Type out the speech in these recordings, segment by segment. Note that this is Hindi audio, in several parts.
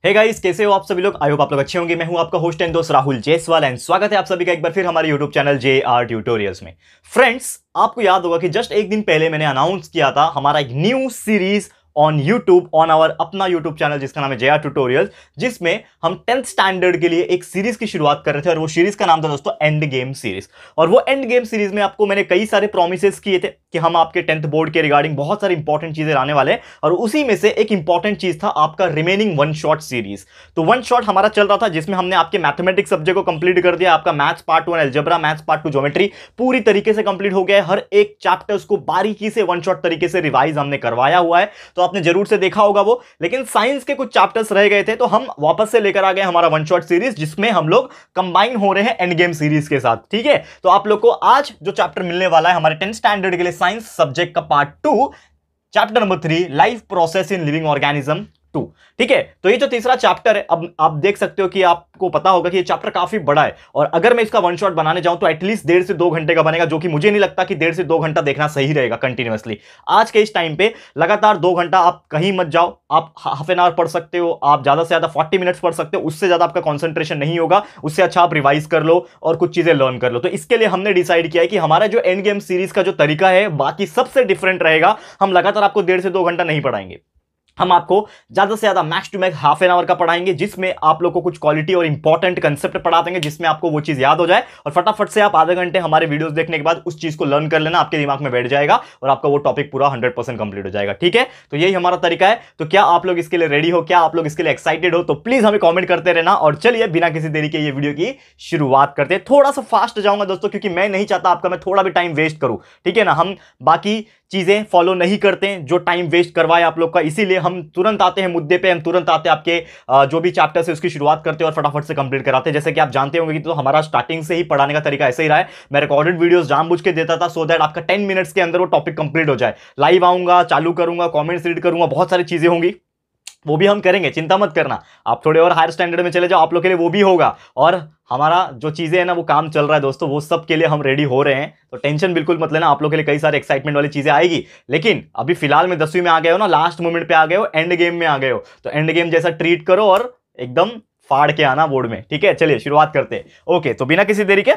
हे गाइस, कैसे हो आप सभी लोग। आई होप आप लोग अच्छे होंगे। मैं हूं आपका होस्ट एंड दोस्त राहुल जायसवाल एंड स्वागत है आप सभी का एक बार फिर हमारे यूट्यूब चैनल JR ट्यूटोरियल्स में। फ्रेंड्स, आपको याद होगा कि जस्ट एक दिन पहले मैंने अनाउंस किया था हमारा एक new series on YouTube, on our अपना यूट्यूब चैनल जिसका नाम है JR ट्यूटोरियल्स, जिसमें हम 10th स्टैंडर्ड के लिए एक सीरीज की शुरुआत कर रहे थे और वो सीरीज का नाम था दोस्तों एंड गेम सीरीज। और वो एंड गेम सीरीज में आपको मैंने कई सारे प्रोमिसेस किए थे कि हम आपके 10th बोर्ड के रिगार्डिंग बहुत सारी इंपॉर्टेंट चीजें लाने वाले हैं, और उसी में से एक इंपॉर्टेंट चीज था आपका रिमेनिंग वन शॉट सीरीज। तो वन शॉट हमारा चल रहा था जिसमें हमने आपके मैथमेटिक्स सब्जेक्ट को कंप्लीट कर दिया। आपका maths part 1 algebra, maths part 2 geometry पूरी तरीके से कंप्लीट हो गया है। हर एक चैप्टर्स को बारीकी से वन शॉट तरीके से रिवाइज हमने करवाया हुआ है, तो आपने जरूर से देखा होगा वो। लेकिन साइंस के कुछ चैप्टर्स रह गए थे, तो हम वापस से लेकर आ गए हमारा वन शॉट सीरीज, जिसमें हम लोग कंबाइन हो रहे हैं एंड गेम सीरीज के साथ। ठीक है, तो आप लोग को आज जो चैप्टर मिलने वाला है हमारे 10th स्टैंडर्ड के लिए साइंस सब्जेक्ट का part 2, chapter number 3, life process in living organism 2। ठीक है, तो ये जो तीसरा चैप्टर है, अब आप देख सकते हो कि आपको पता होगा कि ये चैप्टर काफी बड़ा है, और अगर मैं इसका वन शॉट बनाने जाऊं तो एटलीस्ट 1.5 से 2 घंटे का बनेगा, जो कि मुझे नहीं लगता कि 1.5 से 2 घंटा देखना सही रहेगा कंटिन्यूअसली। आज के इस टाइम पे लगातार 2 घंटा आप कहीं मत जाओ। आप हाफ एन आवर पढ़ सकते हो, आप ज्यादा से ज्यादा 40 मिनट्स पढ़ सकते हो, उससे ज्यादा आपका कॉन्सेंट्रेशन नहीं होगा। उससे अच्छा आप रिवाइज कर लो और कुछ चीजें लर्न कर लो। तो इसके लिए हमने डिसाइड किया है कि हमारा जो एंड गेम सीरीज का जो तरीका है बाकी सबसे डिफरेंट रहेगा। हम लगातार आपको 1.5 से 2 घंटा नहीं पढ़ाएंगे, हम आपको ज्यादा से ज्यादा max to max half an hour का पढ़ाएंगे, जिसमें आप लोग को कुछ क्वालिटी और इंपॉर्टेंट कंसेप्ट पढ़ा देंगे, जिसमें आपको वो चीज याद हो जाए, और फटाफट से आप आधे घंटे हमारे वीडियोस देखने के बाद उस चीज को लर्न कर लेना, आपके दिमाग में बैठ जाएगा और आपका वो टॉपिक पूरा 100% कंप्लीट हो जाएगा। ठीक है, तो यही हमारा तरीका है। तो क्या आप लोग इसके लिए रेडी हो, क्या आप लोग इसके लिए एक्साइटेड हो? तो प्लीज हमें कॉमेंट करते रहना। और चलिए बिना किसी देरी के ये वीडियो की शुरुआत करते हैं। थोड़ा सा फास्ट जाऊंगा दोस्तों, क्योंकि मैं नहीं चाहता आपका मैं थोड़ा भी टाइम वेस्ट करूं। ठीक है ना, हम बाकी चीजें फॉलो नहीं करते हैं जो टाइम वेस्ट करवाए आप लोग का, इसीलिए हम तुरंत आते हैं मुद्दे पे। हम तुरंत आते हैं आपके जो भी चैप्टर्स है उसकी शुरुआत करते हैं और फटाफट से कंप्लीट कराते हैं। जैसे कि आप जानते होंगे कि तो हमारा स्टार्टिंग से ही पढ़ाने का तरीका ऐसे ही रहा है। मैं रिकॉर्डेड वीडियोस जानबूझ के देता था सो दैट आपका 10 मिनट्स के अंदर वो टॉपिक कंप्लीट हो जाए। लाइव आऊंगा, चालू करूंगा, कॉमेंट्स रीड करूंगा, बहुत सारी चीजें होंगी, वो भी हम करेंगे, चिंता मत करना। आप थोड़े और हायर स्टैंडर्ड में चले जाओ, आप लोग के लिए वो भी होगा। और हमारा जो चीजें है ना, वो काम चल रहा है दोस्तों, वो सब के लिए हम रेडी हो रहे हैं। तो टेंशन बिल्कुल मत लेना, आप लोग के लिए कई सारे एक्साइटमेंट वाली चीजें आएगी। लेकिन अभी फिलहाल में 10वीं में आ गए हो ना, लास्ट मोमेंट पे आ गए हो, एंड गेम में आ गए हो, तो एंड गेम जैसा ट्रीट करो और एकदम फाड़ के आना बोर्ड में। ठीक है, चलिए शुरुआत करते हैं। ओके, तो बिना किसी देरी के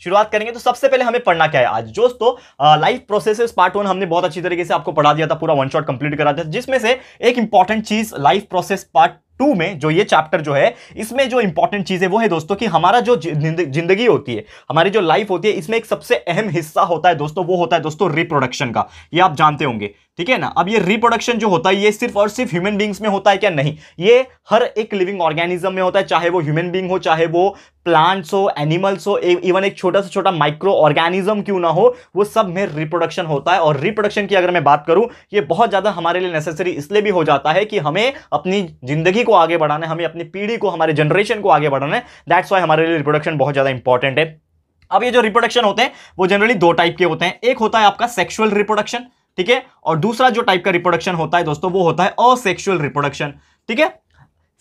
शुरुआत करेंगे। तो सबसे पहले हमें पढ़ना क्या है आज दोस्तों? लाइफ प्रोसेसेस पार्ट 1 हमने बहुत अच्छी तरीके से आपको पढ़ा दिया था, पूरा वन शॉट कंप्लीट करा दिया, जिसमें से एक इंपॉर्टेंट चीज लाइफ प्रोसेस पार्ट 2 में, जो ये चैप्टर जो है, इसमें जो इंपॉर्टेंट चीज है वो है दोस्तों कि हमारा जो जिंदगी होती है, हमारी जो लाइफ होती है, इसमें एक सबसे अहम हिस्सा होता है दोस्तों, वो होता है दोस्तों रिप्रोडक्शन का। ये आप जानते होंगे, ठीक है ना। अब ये रिप्रोडक्शन जो होता है, ये सिर्फ और सिर्फ ह्यूमन बींग्स में होता है क्या? नहीं, ये हर एक लिविंग ऑर्गेनिज्म में होता है, चाहे वो ह्यूमन बींग हो, चाहे वो प्लांट्स हो, एनिमल्स हो, इवन एक छोटा से छोटा माइक्रो ऑर्गेनिज्म क्यों ना हो, वो सब में रिप्रोडक्शन होता है। और रिप्रोडक्शन की अगर मैं बात करूं, ये बहुत ज्यादा हमारे लिए नेसेसरी इसलिए भी हो जाता है कि हमें अपनी जिंदगी को आगे बढ़ाना है, हमें अपनी पीढ़ी को, हमारे जनरेशन को आगे बढ़ाना है। दैट्स व्हाई हमारे लिए रिप्रोडक्शन बहुत ज्यादा इंपॉर्टेंट है। अब ये जो रिप्रोडक्शन होते हैं वो जनरली 2 टाइप के होते हैं। एक होता है आपका सेक्सुअल रिप्रोडक्शन, ठीक है, और दूसरा जो टाइप का रिप्रोडक्शन होता है दोस्तों, वो होता है असेक्सुअल रिप्रोडक्शन। ठीक है,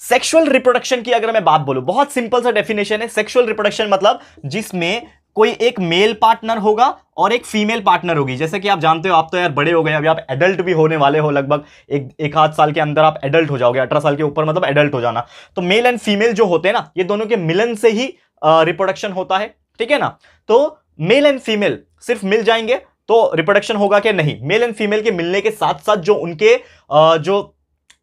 सेक्सुअल रिप्रोडक्शन की अगर मैं बात बोलूं, बहुत सिंपल सा डेफिनेशन है। सेक्सुअल रिप्रोडक्शन मतलब जिसमें कोई एक मेल पार्टनर होगा और एक फीमेल पार्टनर होगी। जैसे कि आप जानते हो, आप तो यार बड़े हो गए, अभी आप एडल्ट भी होने वाले हो, लगभग एक आध साल के अंदर आप एडल्ट हो जाओगे, 18 साल के ऊपर मतलब एडल्ट हो जाना। तो मेल एंड फीमेल जो होते हैं ना, ये दोनों के मिलन से ही रिप्रोडक्शन होता है। ठीक है ना, तो मेल एंड फीमेल सिर्फ मिल जाएंगे तो रिप्रोडक्शन होगा क्या? नहीं, मेल एंड फीमेल के मिलने के साथ साथ जो उनके जो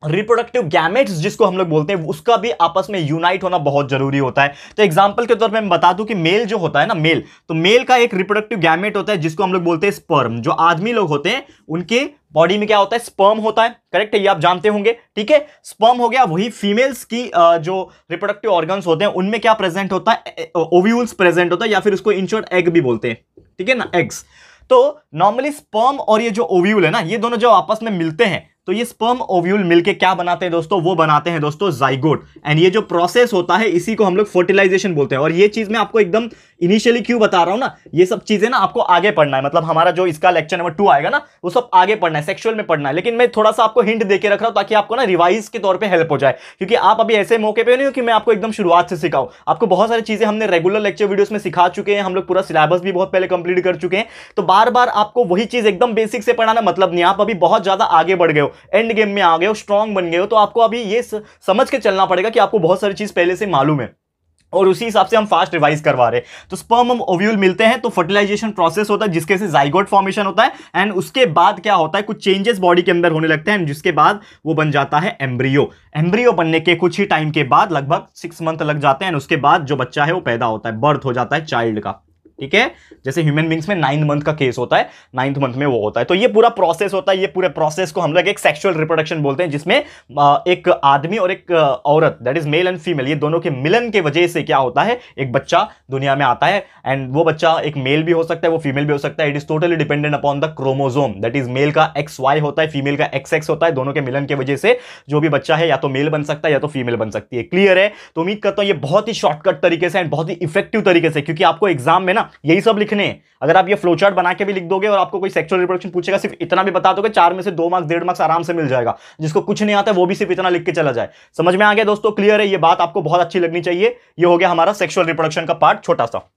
रिप्रोडक्टिव गैमेट्स जिसको हम लोग बोलते हैं, उसका भी आपस में यूनाइट होना बहुत जरूरी होता है। तो एग्जांपल के तौर पे मैं बता दूं कि मेल जो होता है ना, मेल, तो मेल का एक रिप्रोडक्टिव गैमेट होता है जिसको हम लोग बोलते हैं स्पर्म। जो आदमी लोग होते हैं उनके बॉडी में क्या होता है? स्पर्म होता है, करेक्ट है, ये आप जानते होंगे। ठीक है, स्पर्म हो गया। वही फीमेल्स की जो रिप्रोडक्टिव ऑर्गन्स होते हैं उनमें क्या प्रेजेंट होता है? ओव्यूल्स प्रेजेंट होता है, या फिर उसको इन शॉर्ट एग भी बोलते हैं। ठीक है ना, एग्स। तो नॉर्मली स्पर्म और ये जो ओव्यूल है ना, ये दोनों जो आपस में मिलते हैं, तो ये स्पर्म ओव्यूल मिलके क्या बनाते हैं दोस्तों? वो बनाते हैं दोस्तों जाइगोट। एंड ये जो प्रोसेस होता है, इसी को हम लोग फर्टिलाइजेशन बोलते हैं। और ये चीज मैं आपको एकदम इनिशियली क्यों बता रहा हूं ना, ये सब चीजें ना आपको आगे पढ़ना है। मतलब हमारा जो इसका लेक्चर नंबर 2 आएगा ना, वो सब आगे पढ़ना है, सेक्सुअल में पढ़ना है। लेकिन मैं थोड़ा सा आपको हिंट देके रख रहा हूं ताकि आपको ना रिवाइज के तौर पे हेल्प हो जाए, क्योंकि आप अभी ऐसे मौके पे नहीं हो कि मैं आपको एकदम शुरुआत से सिखाऊं। आपको बहुत सारी चीजें हमने रेगुलर लेक्चर वीडियोस में सिखा चुके हैं, हम लोग पूरा सिलेबस भी बहुत पहले कंप्लीट कर चुके हैं। तो बार बार आपको वही चीज एकदम बेसिक से पढ़ाना मतलब नहीं, आप अभी बहुत ज्यादा आगे बढ़ गए हो। हो, एंड गेम में आ गए हो, स्ट्रांग बन गए हो, तो आपको अभी ये समझ के चलना पड़ेगा कि आपको बहुत सारी चीज पहले से मालूम है और उसी हिसाब से हम फास्ट रिवाइज करवा रहे हैं। तो स्पर्म और ओव्यूल मिलते हैं तो फर्टिलाइजेशन प्रोसेस होता है जिसके से जाइगोट फॉर्मेशन होता है, एंड उसके बाद क्या होता है, कुछ चेंजेस बॉडी के अंदर होने लगते हैं, जिसके बाद वो बन जाता है एम्ब्रियो। एम्ब्रियो बनने के कुछ ही टाइम के बाद, लगभग 6 मंथ लग जाते हैं, उसके बाद जो बच्चा है वो पैदा होता है, बर्थ हो जाता है चाइल्ड का। ठीक है, जैसे ह्यूमन बींग्स में 9 मंथ का केस होता है, 9th मंथ में वो होता है। तो ये पूरा प्रोसेस होता है, ये पूरे प्रोसेस को हम लोग एक सेक्सुअल रिप्रोडक्शन बोलते हैं, जिसमें एक आदमी और एक औरत, that is male and female, ये दोनों के मिलन के वजह से क्या होता है, एक बच्चा दुनिया में आता है। एंड वो बच्चा एक मेल भी हो सकता है, वो फीमेल भी हो सकता है। It is totally dependent upon the chromosome, that is male का XY होता है, फीमेल का XX होता है। दोनों के मिलन की वजह से जो भी बच्चा है या तो मेल बन सकता है या तो फीमेल बन सकती है। क्लियर है? तो उम्मीद करता हूं ये बहुत ही शॉर्टकट तरीके से एंड बहुत ही इफेक्टिव तरीके से, क्योंकि आपको एग्जाम में ना यही सब लिखने, अगर आप ये फ्लो चार्ट बना के भी लिख दोगे और आपको कोई सेक्सुअल रिप्रोडक्शन पूछेगा, सिर्फ इतना भी बता दोगे, 4 में से 2 मार्क्स 1.5 मार्क्स आराम से मिल जाएगा। जिसको कुछ नहीं आता वो भी सिर्फ इतना लिख के चला जाए। समझ में आ गया दोस्तों? क्लियर है? ये बात आपको बहुत अच्छी लगनी चाहिए। ये हो गया हमारा सेक्सुअल रिप्रोडक्शन का पार्ट, छोटा सा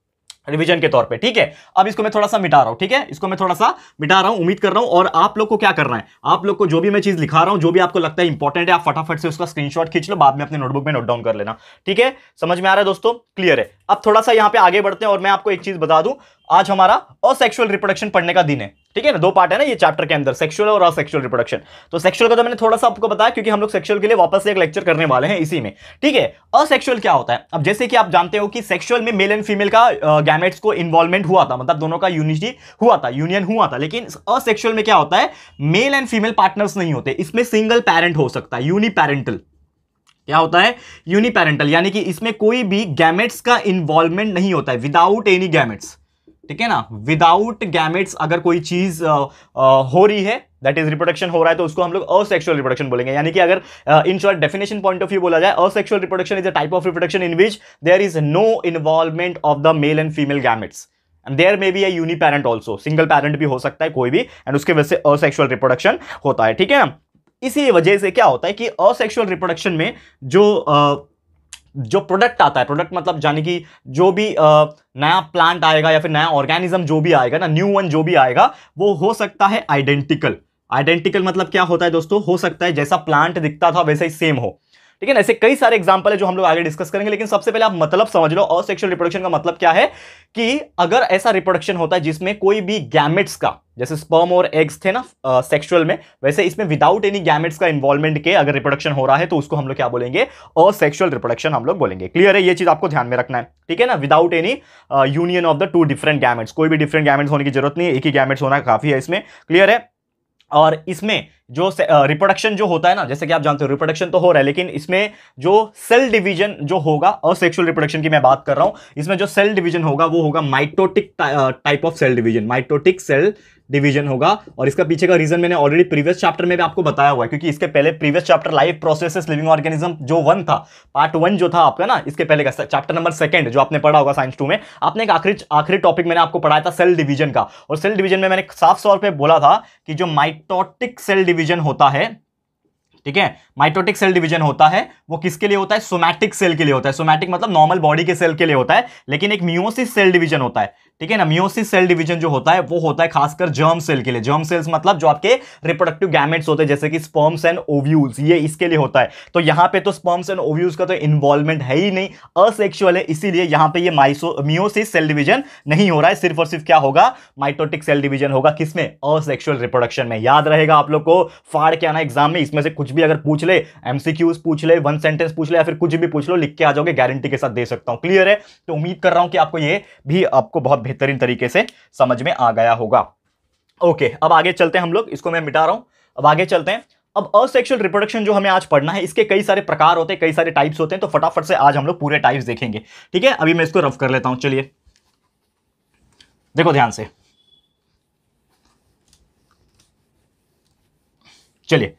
रिवीजन के तौर पे। ठीक है, अब इसको मैं थोड़ा सा मिटा रहा हूं। ठीक है, इसको मैं थोड़ा सा मिटा रहा हूं, उम्मीद कर रहा हूं। और आप लोग को क्या करना है, आप लोग को जो भी मैं चीज लिखा रहा हूं, जो भी आपको लगता है इंपॉर्टेंट है, आप फटाफट से उसका स्क्रीनशॉट खींच लो, बाद में अपने नोटबुक में नोट डाउन कर लेना। ठीक है, समझ में आ रहा है दोस्तों? क्लियर है? अब थोड़ा सा यहां पे आगे बढ़ते हैं और मैं आपको एक चीज बता दूं, आज हमारा असेक्सुअल रिप्रोडक्शन पढ़ने का दिन है। ठीक है ना, 2 पार्ट है ना ये चैप्टर के अंदर, सेक्सुअल और असेक्सुअल रिप्रोडक्शन। तो सेक्सुअल का तो मैंने थोड़ा सा आपको बताया, क्योंकि हम लोग सेक्सुअल के लिए वापस से एक लेक्चर करने वाले हैं इसी में। ठीक है, असेक्सुअल क्या होता है? अब जैसे कि आप जानते हो कि सेक्सुअल में मेल एंड फीमेल का गैमेट्स को इन्वॉल्वमेंट हुआ था, मतलब दोनों का यूनिटी हुआ था, यूनियन हुआ था। लेकिन असेक्सुअल में क्या होता है, मेल एंड फीमेल पार्टनर्स नहीं होते, इसमें सिंगल पैरेंट हो सकता है, यूनिपैरेंटल। क्या होता है? यूनिपैरेंटल, यानी कि इसमें कोई भी गैमेट्स का इन्वॉल्वमेंट नहीं होता है, विदाउट एनी गैमेट्स। ठीक है ना, विदाउट गैमेट्स अगर कोई चीज हो रही है, दैट इज रिप्रोडक्शन हो रहा है, तो उसको हम लोग असेक्सुअल रिप्रोडक्शन बोलेंगे। यानी कि अगर in short definition point of view बोला जाए, asexual reproduction is a type of reproduction in which there is no involvement of the male and female gametes, and there may be a uniparent also, single parent भी हो सकता है कोई भी, एंड उसके वजह से असेक्सुअल रिप्रोडक्शन होता है। ठीक है ना, इसी वजह से क्या होता है कि असेक्सुअल रिप्रोडक्शन में जो प्रोडक्ट आता है, प्रोडक्ट मतलब जाने कि जो भी नया प्लांट आएगा या फिर नया ऑर्गेनिज्म जो भी आएगा ना, न्यू वन जो भी आएगा, वो हो सकता है आइडेंटिकल। आइडेंटिकल मतलब क्या होता है दोस्तों? हो सकता है जैसा प्लांट दिखता था वैसा ही सेम हो। ठीक है ना, ऐसे कई सारे एग्जांपल है जो हम लोग आगे डिस्कस करेंगे, लेकिन सबसे पहले आप मतलब समझ लो, असेक्सुअल रिप्रोडक्शन का मतलब क्या है कि अगर ऐसा रिप्रोडक्शन होता है जिसमें कोई भी गैमेट्स का, जैसे स्पर्म और एग्स थे ना सेक्सुअल में, वैसे इसमें विदाउट एनी गैमेट्स का इन्वॉल्वमेंट के अगर रिप्रोडक्शन हो रहा है, तो उसको हम लोग क्या बोलेंगे? असेक्सुअल रिप्रोडक्शन हम लोग बोलेंगे। क्लियर है? ये चीज आपको ध्यान में रखना है। ठीक है ना, without any union of the 2 different gametes, कोई भी डिफरेंट गैमेट्स होने की जरूरत नहीं है, एक ही गैमेट्स होना काफी है इसमें। क्लियर है? और इसमें जो रिप्रोडक्शन जो होता है ना, जैसे कि आप जानते हो रिप्रोडक्शन तो हो रहा है, लेकिन इसमें जो सेल डिवीजन जो होगा, असेक्सुअल रिप्रोडक्शन की मैं बात कर रहा हूं, इसमें जो सेल डिवीजन होगा वो होगा mitotic type of cell division, mitotic cell division होगा। और इसका पीछे का रीजन मैंने ऑलरेडी प्रीवियस चैप्टर में भी आपको बताया हुआ है, क्योंकि इसके पहले previous chapter life processes living organism जो 1 था, पार्ट 1 जो था आपका ना, इसके पहले का चैप्टर नंबर 2 जो आपने पढ़ा होगा साइंस 2 में, आपने एक आखिरी टॉपिक मैंने आपको पढ़ाया था सेल डिवीजन का। और सेल डिवीजन में मैंने साफ तौर पे बोला था कि जो माइटोटिक सेल डिवीजन होता है, ठीक है, माइटोटिक सेल डिवीजन होता है, वो किसके लिए होता है? सोमैटिक सेल के लिए होता है। सोमैटिक मतलब नॉर्मल बॉडी के सेल के लिए होता है। लेकिन एक मियोसिस सेल डिवीजन होता है, ठीक है ना, मियोसिस सेल डिवीजन जो होता है वो होता है खासकर जर्म सेल के लिए। जर्म सेल्स मतलब जो आपके रिप्रोडक्टिव गैमेट्स होते हैं, जैसे कि स्पर्म्स एंड ओव्यूल्स, ये इसके लिए होता है। तो यहां पे तो स्पर्म्स एंड ओव्यूल्स का तो इन्वॉल्वमेंट है ही नहीं, असेक्सुअल है, इसीलिए यहां पे ये मियोसिस सेल डिवीजन नहीं हो रहा है। सिर्फ और सिर्फ क्या होगा? माइटोटिक सेल डिवीजन होगा। किसमें? असेक्सुअल रिप्रोडक्शन में। याद रहेगा आप लोग को, फाड़ के आना एग्जाम में, इसमें से कुछ भी अगर पूछ ले, एमसीक्यूज पूछ ले, 1 सेंटेंस पूछ ले, या फिर कुछ भी पूछ लो, लिख के आ जाओगे, गारंटी के साथ दे सकता हूं। क्लियर है? तो उम्मीद कर रहा हूं कि आपको ये भी आपको बहुत बेहतरीन तरीके से समझ में आ गया होगा। ओके, अब आगे चलते हैं हम लोग, इसको मैं मिटा रहा हूं, अब आगे चलते हैं। अब असेक्सुअल रिप्रोडक्शन जो हमें आज पढ़ना है, इसके कई सारे प्रकार होते हैं, कई सारे टाइप्स होते हैं, तो फटाफट से आज हम लोग पूरे टाइप्स देखेंगे। ठीक है, अभी मैं इसको रफ कर लेता हूं। चलिए देखो ध्यान से, चलिए।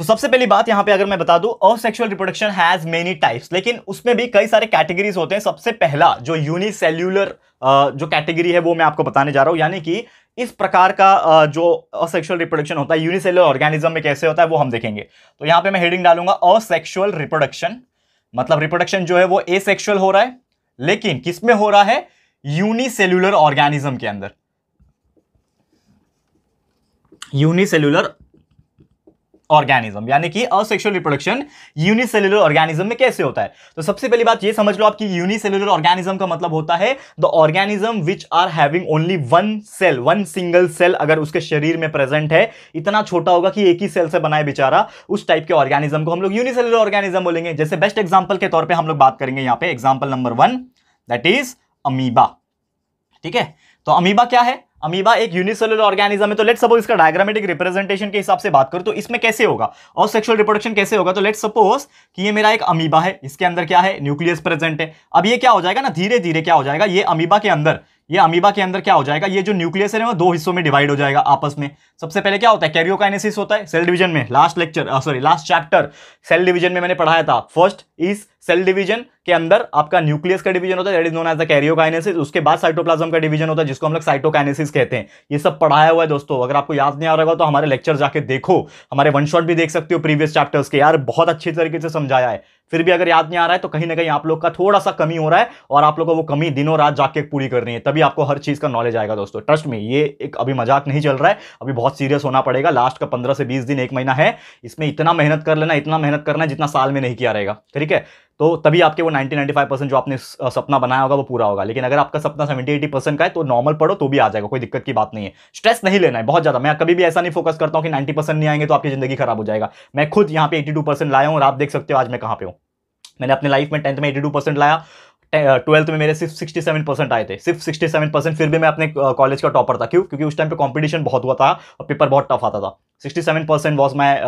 तो सबसे पहली बात यहां पे अगर मैं बता दूं, asexual reproduction has many types, लेकिन उसमें भी कई सारे कैटेगरीज होते हैं। सबसे पहला जो यूनिसेल्यूलर जो कैटेगरी है वो मैं आपको बताने जा रहा हूं, यानी कि इस प्रकार का जो असेक्सुअल रिप्रोडक्शन होता है यूनिसेल्युलर ऑर्गेनिज्म में कैसे होता है वो हम देखेंगे। तो यहां पे मैं हेडिंग डालूंगा असेक्सुअल रिप्रोडक्शन, मतलब रिप्रोडक्शन जो है वो एसेक्सुअल हो रहा है, लेकिन किसमें हो रहा है? यूनिसेल्युलर ऑर्गेनिज्म के अंदर, यूनिसेल्युलर ऑर्गेनिज्म, यानी कि असेक्सुअल रिप्रोडक्शन यूनिसेल्युलर ऑर्गेनिज्म में कैसे होता है। तो सबसे पहली बात ये समझ लो आपकी यूनिसेल्युलर ऑर्गेनिज्म का मतलब होता है the organism which are having only one cell, one single cell अगर उसके शरीर में प्रेजेंट है, इतना छोटा होगा कि एक ही सेल से बना है बेचारा, उस टाइप के ऑर्गेनिज्म को हम लोग यूनिसेल्युलर ऑर्गेनिज्म बोलेंगे। जैसे बेस्ट एग्जांपल के तौर पे हम लोग बात करेंगे यहां पे example number 1, that is amoeba. ठीक है, तो अमीबा क्या है? अमीबा एक यूनिसेलुलर ऑर्गेनिज्म है। तो लेट्स सपोज इसका डायग्रामेटिक रिप्रेजेंटेशन के हिसाब से बात करूं तो इसमें कैसे होगा और सेक्सुअल रिप्रोडक्शन कैसे होगा। तो लेट्स सपोज कि ये मेरा एक अमीबा है, इसके अंदर क्या है? न्यूक्लियस प्रेजेंट है। अब ये क्या हो जाएगा ना, धीरे धीरे क्या हो जाएगा, ये अमीबा के अंदर क्या हो जाएगा, ये जो न्यूक्लियस है वो दो हिस्सों में डिवाइड हो जाएगा आपस में। सबसे पहले क्या होता है? कैरियोकाइनेसिस होता है सेल डिवीजन में। लास्ट चैप्टर सेल डिवीजन में मैंने पढ़ाया था। फर्स्ट इज सेल डिवीजन के अंदर आपका न्यूक्लियस का डिवीजन होता है, that is known as the karyokinesis. उसके बाद साइटोप्लाज्म का डिवीजन होता है जिसको हम लोग साइटोकाइनेसिस कहते हैं। ये सब पढ़ाया हुआ है दोस्तों, अगर आपको याद नहीं आ रहा होगा तो हमारे लेक्चर जाके देखो, हमारे वन शॉट भी देख सकते हो प्रीवियस चैप्टर्स के, यार बहुत अच्छी तरीके से समझाया है। फिर भी अगर याद नहीं आ रहा है तो कहीं ना कहीं आप लोग का थोड़ा सा कमी हो रहा है और आप लोग को वो कमी दिनों रात जाके पूरी करनी है, तभी आपको हर चीज का नॉलेज आएगा दोस्तों। ट्रस्ट में, ये एक अभी मजाक नहीं चल रहा है, अभी बहुत सीरियस होना पड़ेगा। लास्ट का 15 से 20 दिन, 1 महीना है, इसमें इतना मेहनत कर लेना, इतना मेहनत करना है जितना साल में नहीं किया रहेगा। ठीक है, तो तभी आपके वो 90-95% जो आपने सपना बनाया होगा वो पूरा होगा। लेकिन अगर आपका सपना 70-80% का है तो नॉर्मल पढ़ो तो भी आ जाएगा, कोई दिक्कत की बात नहीं है। स्ट्रेस नहीं लेना है बहुत ज्यादा। मैं कभी भी ऐसा नहीं फोकस करता हूं कि 90% नहीं आएंगे तो आपकी जिंदगी खराब हो जाएगा। मैं खुद यहाँ पे 82% लाया हूं और आप देख सकते हो आज मैं कहां पे हूं। मैंने अपने लाइफ में 10th में 82% लाया, 12th में मेरे सिर्फ 67% आए थे, सिर्फ 67%। फिर भी मैं अपने कॉलेज का टॉपर था। क्यों? क्योंकि उस टाइम पे कंपटीशन बहुत हुआ था और पेपर बहुत टफ आता था। 67% was my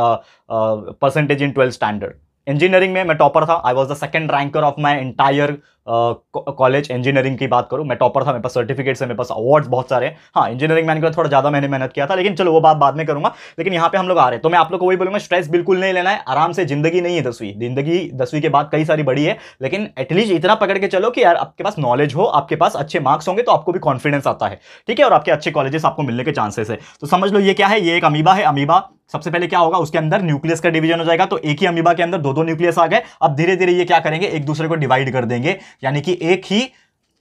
percentage in 12th standard. Engineering में मैं टॉपर था। I was the second ranker of my entire college. Engineering की बात करूं, मैं टॉपर था, मेरे पास सर्टिफिकेट्स है, मेरे पास अवार्ड्स बहुत सारे हैं। हाँ, इंजीनियरिंग मैंने थोड़ा ज्यादा मैंने मेहनत किया था, लेकिन चलो वो बात बाद में करूंगा। लेकिन यहाँ पे हम लोग आ रहे हैं तो मैं आप लोग को वही बोलूंगा, स्ट्रेस बिल्कुल नहीं लेना है, आराम से। जिंदगी नहीं है 10वीं, जिंदगी 10वीं के बाद कई सारी बड़ी है, लेकिन एटलीस्ट इतना पकड़ के चलो कि यार आपके पास नॉलेज हो, आपके पास अच्छे मार्क्स होंगे तो आपको भी कॉन्फिडेंस आता है। ठीक है, और आपके अच्छे कॉलेजेस आपको मिलने के चांसेस है। तो समझ लो ये क्या है, ये एक अमीबा है। अमीबा सबसे पहले क्या होगा, उसके अंदर न्यूक्लियस का डिवीजन हो जाएगा। तो एक ही अमीबा के अंदर दो न्यूक्लियस आ गए। अब धीरे धीरे ये क्या करेंगे, एक दूसरे को डिवाइड कर देंगे, यानी कि एक ही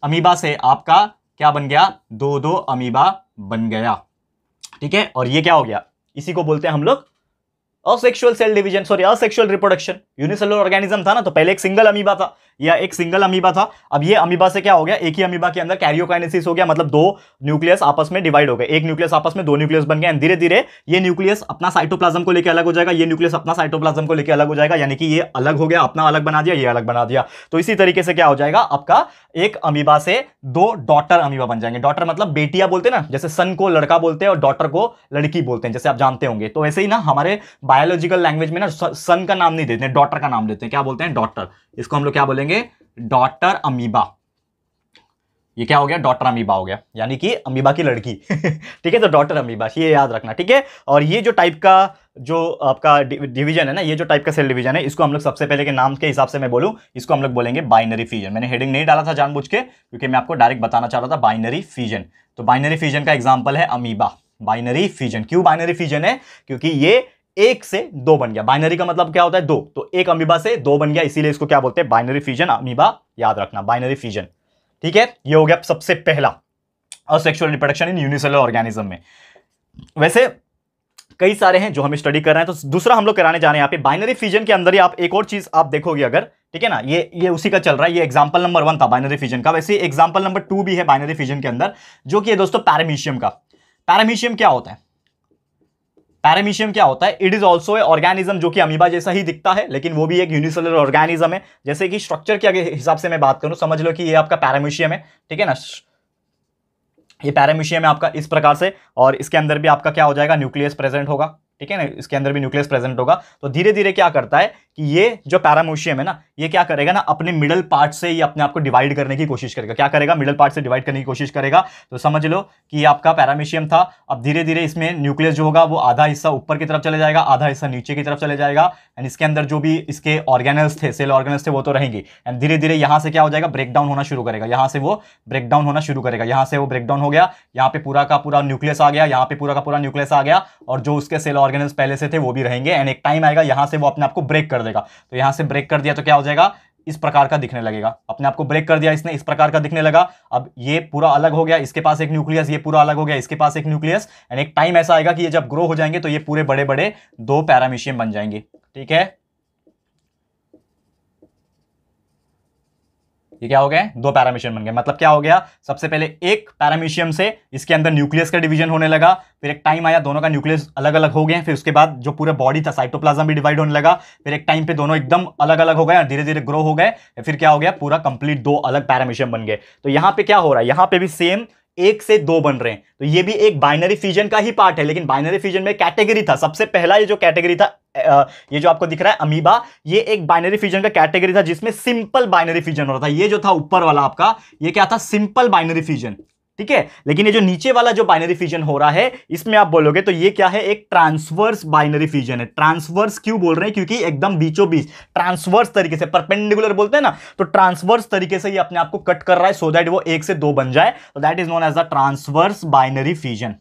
अमीबा से आपका क्या बन गया, दो अमीबा बन गया। ठीक है, और ये क्या हो गया, इसी को बोलते हैं हम लोग asexual cell division, sorry asexual reproduction. Unicellular organism था ना, तो पहले एक सिंगल अमीबा था, या एक सिंगल अमीबा था। अब ये अमीबा से क्या हो गया, एक ही अमीबा के अंदर कैरियोकाइनेसिस हो गया, मतलब दो न्यूक्लियस आपस में डिवाइड हो गए। एक न्यूक्लियस आपस में दो न्यूक्लियस बन गए। धीरे धीरे ये न्यूक्लियस अपना साइटोप्लाज्म को लेकर अलग हो जाएगा, ये न्यूक्लियस अपना साइटोप्लाज्म को लेकर अलग हो जाएगा, यानी कि ये अलग हो गया, अपना अलग बना दिया, ये अलग बना दिया। तो इसी तरीके से क्या हो जाएगा, आपका एक अमीबा से दो डॉटर अमीबा बन जाएंगे। डॉटर मतलब बेटियां बोलते हैं ना, जैसे सन को लड़का बोलते हैं और डॉटर को लड़की बोलते हैं, जैसे आप जानते होंगे। तो ऐसे ही ना हमारे बायोलॉजिकल लैंग्वेज में ना सन का नाम नहीं देते हैं, डॉटर का नाम देते हैं। क्या बोलते हैं, डॉटर। इसको हम लोग क्या बोलेंगे, डॉटर अमीबा। ये क्या हो गया, डॉटर अमीबा हो गया, यानी कि अमीबा की लड़की। ठीक है, तो डॉटर अमीबा, ये याद रखना। ठीक है, और ये जो टाइप का जो आपका डिवीजन है ना, ये जो टाइप का सेल डिवीजन है, इसको हम लोग सबसे पहले के नाम के हिसाब से मैं बोलूं, इसको हम लोग बोलेंगे बाइनरी फ्यूजन। मैंने हेडिंग नहीं डाला था जानबूझ के, क्योंकि मैं आपको डायरेक्ट बताना चाह रहा था बाइनरी फ्यूजन। तो बाइनरी फ्यूजन का एग्जाम्पल है अमीबा। बाइनरी फ्यूजन क्यों बाइनरी फ्यूजन है, क्योंकि ये एक से दो बन गया। बाइनरी का मतलब क्या होता है, दो, तो एक अमीबा से दो बन गया, इसीलिए इसको क्या बोलते हैं, बाइनरी फ्यूजन अमीबा। याद रखना, बाइनरी फ्यूजन। ठीक है, ये हो गया सबसे पहला asexual reproduction in unicellular organism में। वैसे कई सारे हैं जो हम स्टडी कर रहे हैं, तो दूसरा हम लोग कराने जा रहे हैं यहाँ पे बाइनरी फ्यूजन के अंदर ही आप एक और चीज आप देखोगे अगर, ठीक है ना, ये उसी का चल रहा है। ये एग्जांपल नंबर 1 था बाइनरी फ्यूजन का, वैसे एग्जांपल नंबर 2 भी है बाइनरी फ्यूजन के अंदर, जो कि है दोस्तों पैरामीशियम का। पैरामीशियम क्या होता है, पैरामीशियम क्या होता है, it is also a organism जो कि अमीबा जैसा ही दिखता है, लेकिन वो भी एक यूनिसेलुलर ऑर्गेनिज्म है। जैसे कि स्ट्रक्चर के हिसाब से मैं बात करूं, समझ लो कि ये आपका पैरामीशियम है, ठीक है ना, ये पैरामीशियम है आपका इस प्रकार से, और इसके अंदर भी आपका क्या हो जाएगा, न्यूक्लियस प्रेजेंट होगा। ठीक है ना, इसके अंदर भी न्यूक्लियस प्रेजेंट होगा। तो धीरे धीरे क्या करता है कि ये जो पैरामीशियम है ना, ये क्या करेगा ना, अपने मिडल पार्ट से ये अपने आप को डिवाइड करने की कोशिश करेगा। क्या करेगा, मिडल पार्ट से डिवाइड करने की कोशिश करेगा। तो समझ लो कि ये आपका पैरामीशियम था। अब धीरे धीरे इसमें न्यूक्लियस जो होगा वो आधा हिस्सा ऊपर की तरफ चले जाएगा, आधा हिस्सा नीचे की तरफ चले जाएगा, एंड इसके अंदर जो भी इसके ऑर्गेनल्स थे, सेल ऑर्गेनल्स थे, वो तो रहेंगे। एंड धीरे धीरे यहां से क्या हो जाएगा, ब्रेक डाउन होना शुरू करेगा, यहां से वो ब्रेक डाउन होना शुरू करेगा, यहां से वो ब्रेक डाउन हो गया, यहां पे पूरा का पूरा न्यूक्लियस आ गया, यहां पे पूरा का पूरा न्यूक्लियस आ गया, और जो उसके सेल ऑर्गेनल्स पहले से थे वो भी रहेंगे। एंड एक टाइम आएगा यहां से वो अपने आप को ब्रेक कर देगा। तो यहां से ब्रेक कर दिया तो क्या हो जाएगा, इस प्रकार का दिखने लगेगा। अपने आप को ब्रेक कर दिया इसने, इस प्रकार का दिखने लगा। अब ये पूरा अलग हो गया, इसके पास एक न्यूक्लियस, ये पूरा अलग हो गया, इसके पास एक न्यूक्लियस। एंड एक टाइम ऐसा आएगा कि ये जब ग्रो हो जाएंगे तो ये पूरे बड़े बड़े 2 पैरामीशियम बन जाएंगे। ठीक है, ये क्या हो गए, 2 पैरामीशियम बन गए। मतलब क्या हो गया, सबसे पहले एक पैरामीशियम से इसके अंदर न्यूक्लियस का डिवीजन होने लगा, फिर एक टाइम आया दोनों का न्यूक्लियस अलग अलग हो गए, फिर उसके बाद जो पूरा बॉडी था साइटोप्लाज्म भी डिवाइड होने लगा, फिर एक टाइम पे दोनों एकदम अलग अलग हो गए, धीरे धीरे ग्रो हो गए, फिर क्या हो गया, पूरा कंप्लीट 2 अलग पैरामीशियम बन गए। तो यहां पे क्या हो रहा है, यहां पे भी सेम 1 से 2 बन रहे हैं। तो ये भी एक बाइनरी फ्यूजन का ही पार्ट है, लेकिन बाइनरी फ्यूजन में कैटेगरी था। सबसे पहला ये जो कैटेगरी था, ये जो आपको दिख रहा है अमीबा, ये एक बाइनरी फ्यूजन का कैटेगरी था जिसमें सिंपल बाइनरी फ्यूजन हो रहा था। ये जो था ऊपर वाला आपका, ये क्या था, सिंपल बाइनरी फ्यूजन। ठीक है, लेकिन ये जो नीचे वाला जो बाइनरी फ्यूजन हो रहा है, इसमें आप बोलोगे तो ये क्या है, एक ट्रांसवर्स बाइनरी फ्यूजन है। ट्रांसवर्स क्यों बोल रहे हैं, क्योंकि एकदम बीचों बीच ट्रांसवर्स तरीके से, परपेंडिकुलर बोलते हैं ना, तो ट्रांसवर्स तरीके से ये अपने आप को कट कर रहा है सो दैट वो 1 से 2 बन जाए। तो that is known as the transverse binary fusion.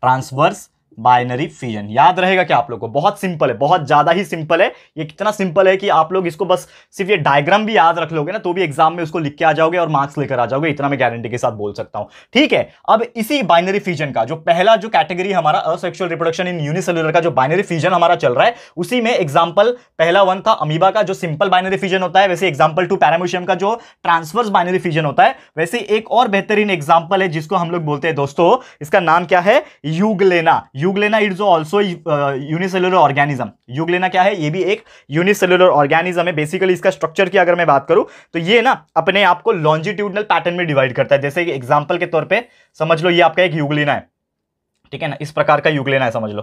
Transverse binary fusion याद रहेगा क्या आप लोग को, बहुत सिंपल है, बहुत ज्यादा ही सिंपल है। ये कितना सिंपल है कि आप लोग इसको बस सिर्फ ये डायग्राम भी याद रख लोगे ना, तो भी एग्जाम में उसको लिख के आ जाओगे और मार्क्स लेकर आ जाओगे, इतना मैं गारंटी के साथ बोल सकता हूं। ठीक है, अब इसी बाइनरी फ्यूजन का जो पहला जो कैटेगरी हमारा असेक्सुअल रिप्रोडक्शन इन यूनिसेल्युलर का जो बाइनरी फ्यूजन हमारा चल रहा है, उसी में एग्जाम्पल पहला 1 था अमीबा का जो सिंपल बाइनरी फ्यूजन होता है, वैसे एग्जाम्पल 2 पैरामीशियम का जो ट्रांसवर्स बाइनरी फ्यूजन होता है। वैसे एक और बेहतरीन एग्जाम्पल है जिसको हम लोग बोलते हैं दोस्तों, इसका नाम क्या है, euglena. Euglena is also unicellular organism. Euglena क्या है, ये भी एक यूनिसेल्युलर ऑर्गेनिज्म है। बेसिकली इसका स्ट्रक्चर की अगर मैं बात करूं तो ये ना अपने आप को लॉन्जिट्यूडनल पैटर्न में डिवाइड करता है। जैसे कि एग्जांपल के तौर पे समझ लो ये आपका एक यूग्लेना है, ठीक है ना, इस प्रकार का यूग्लेना है समझ लो।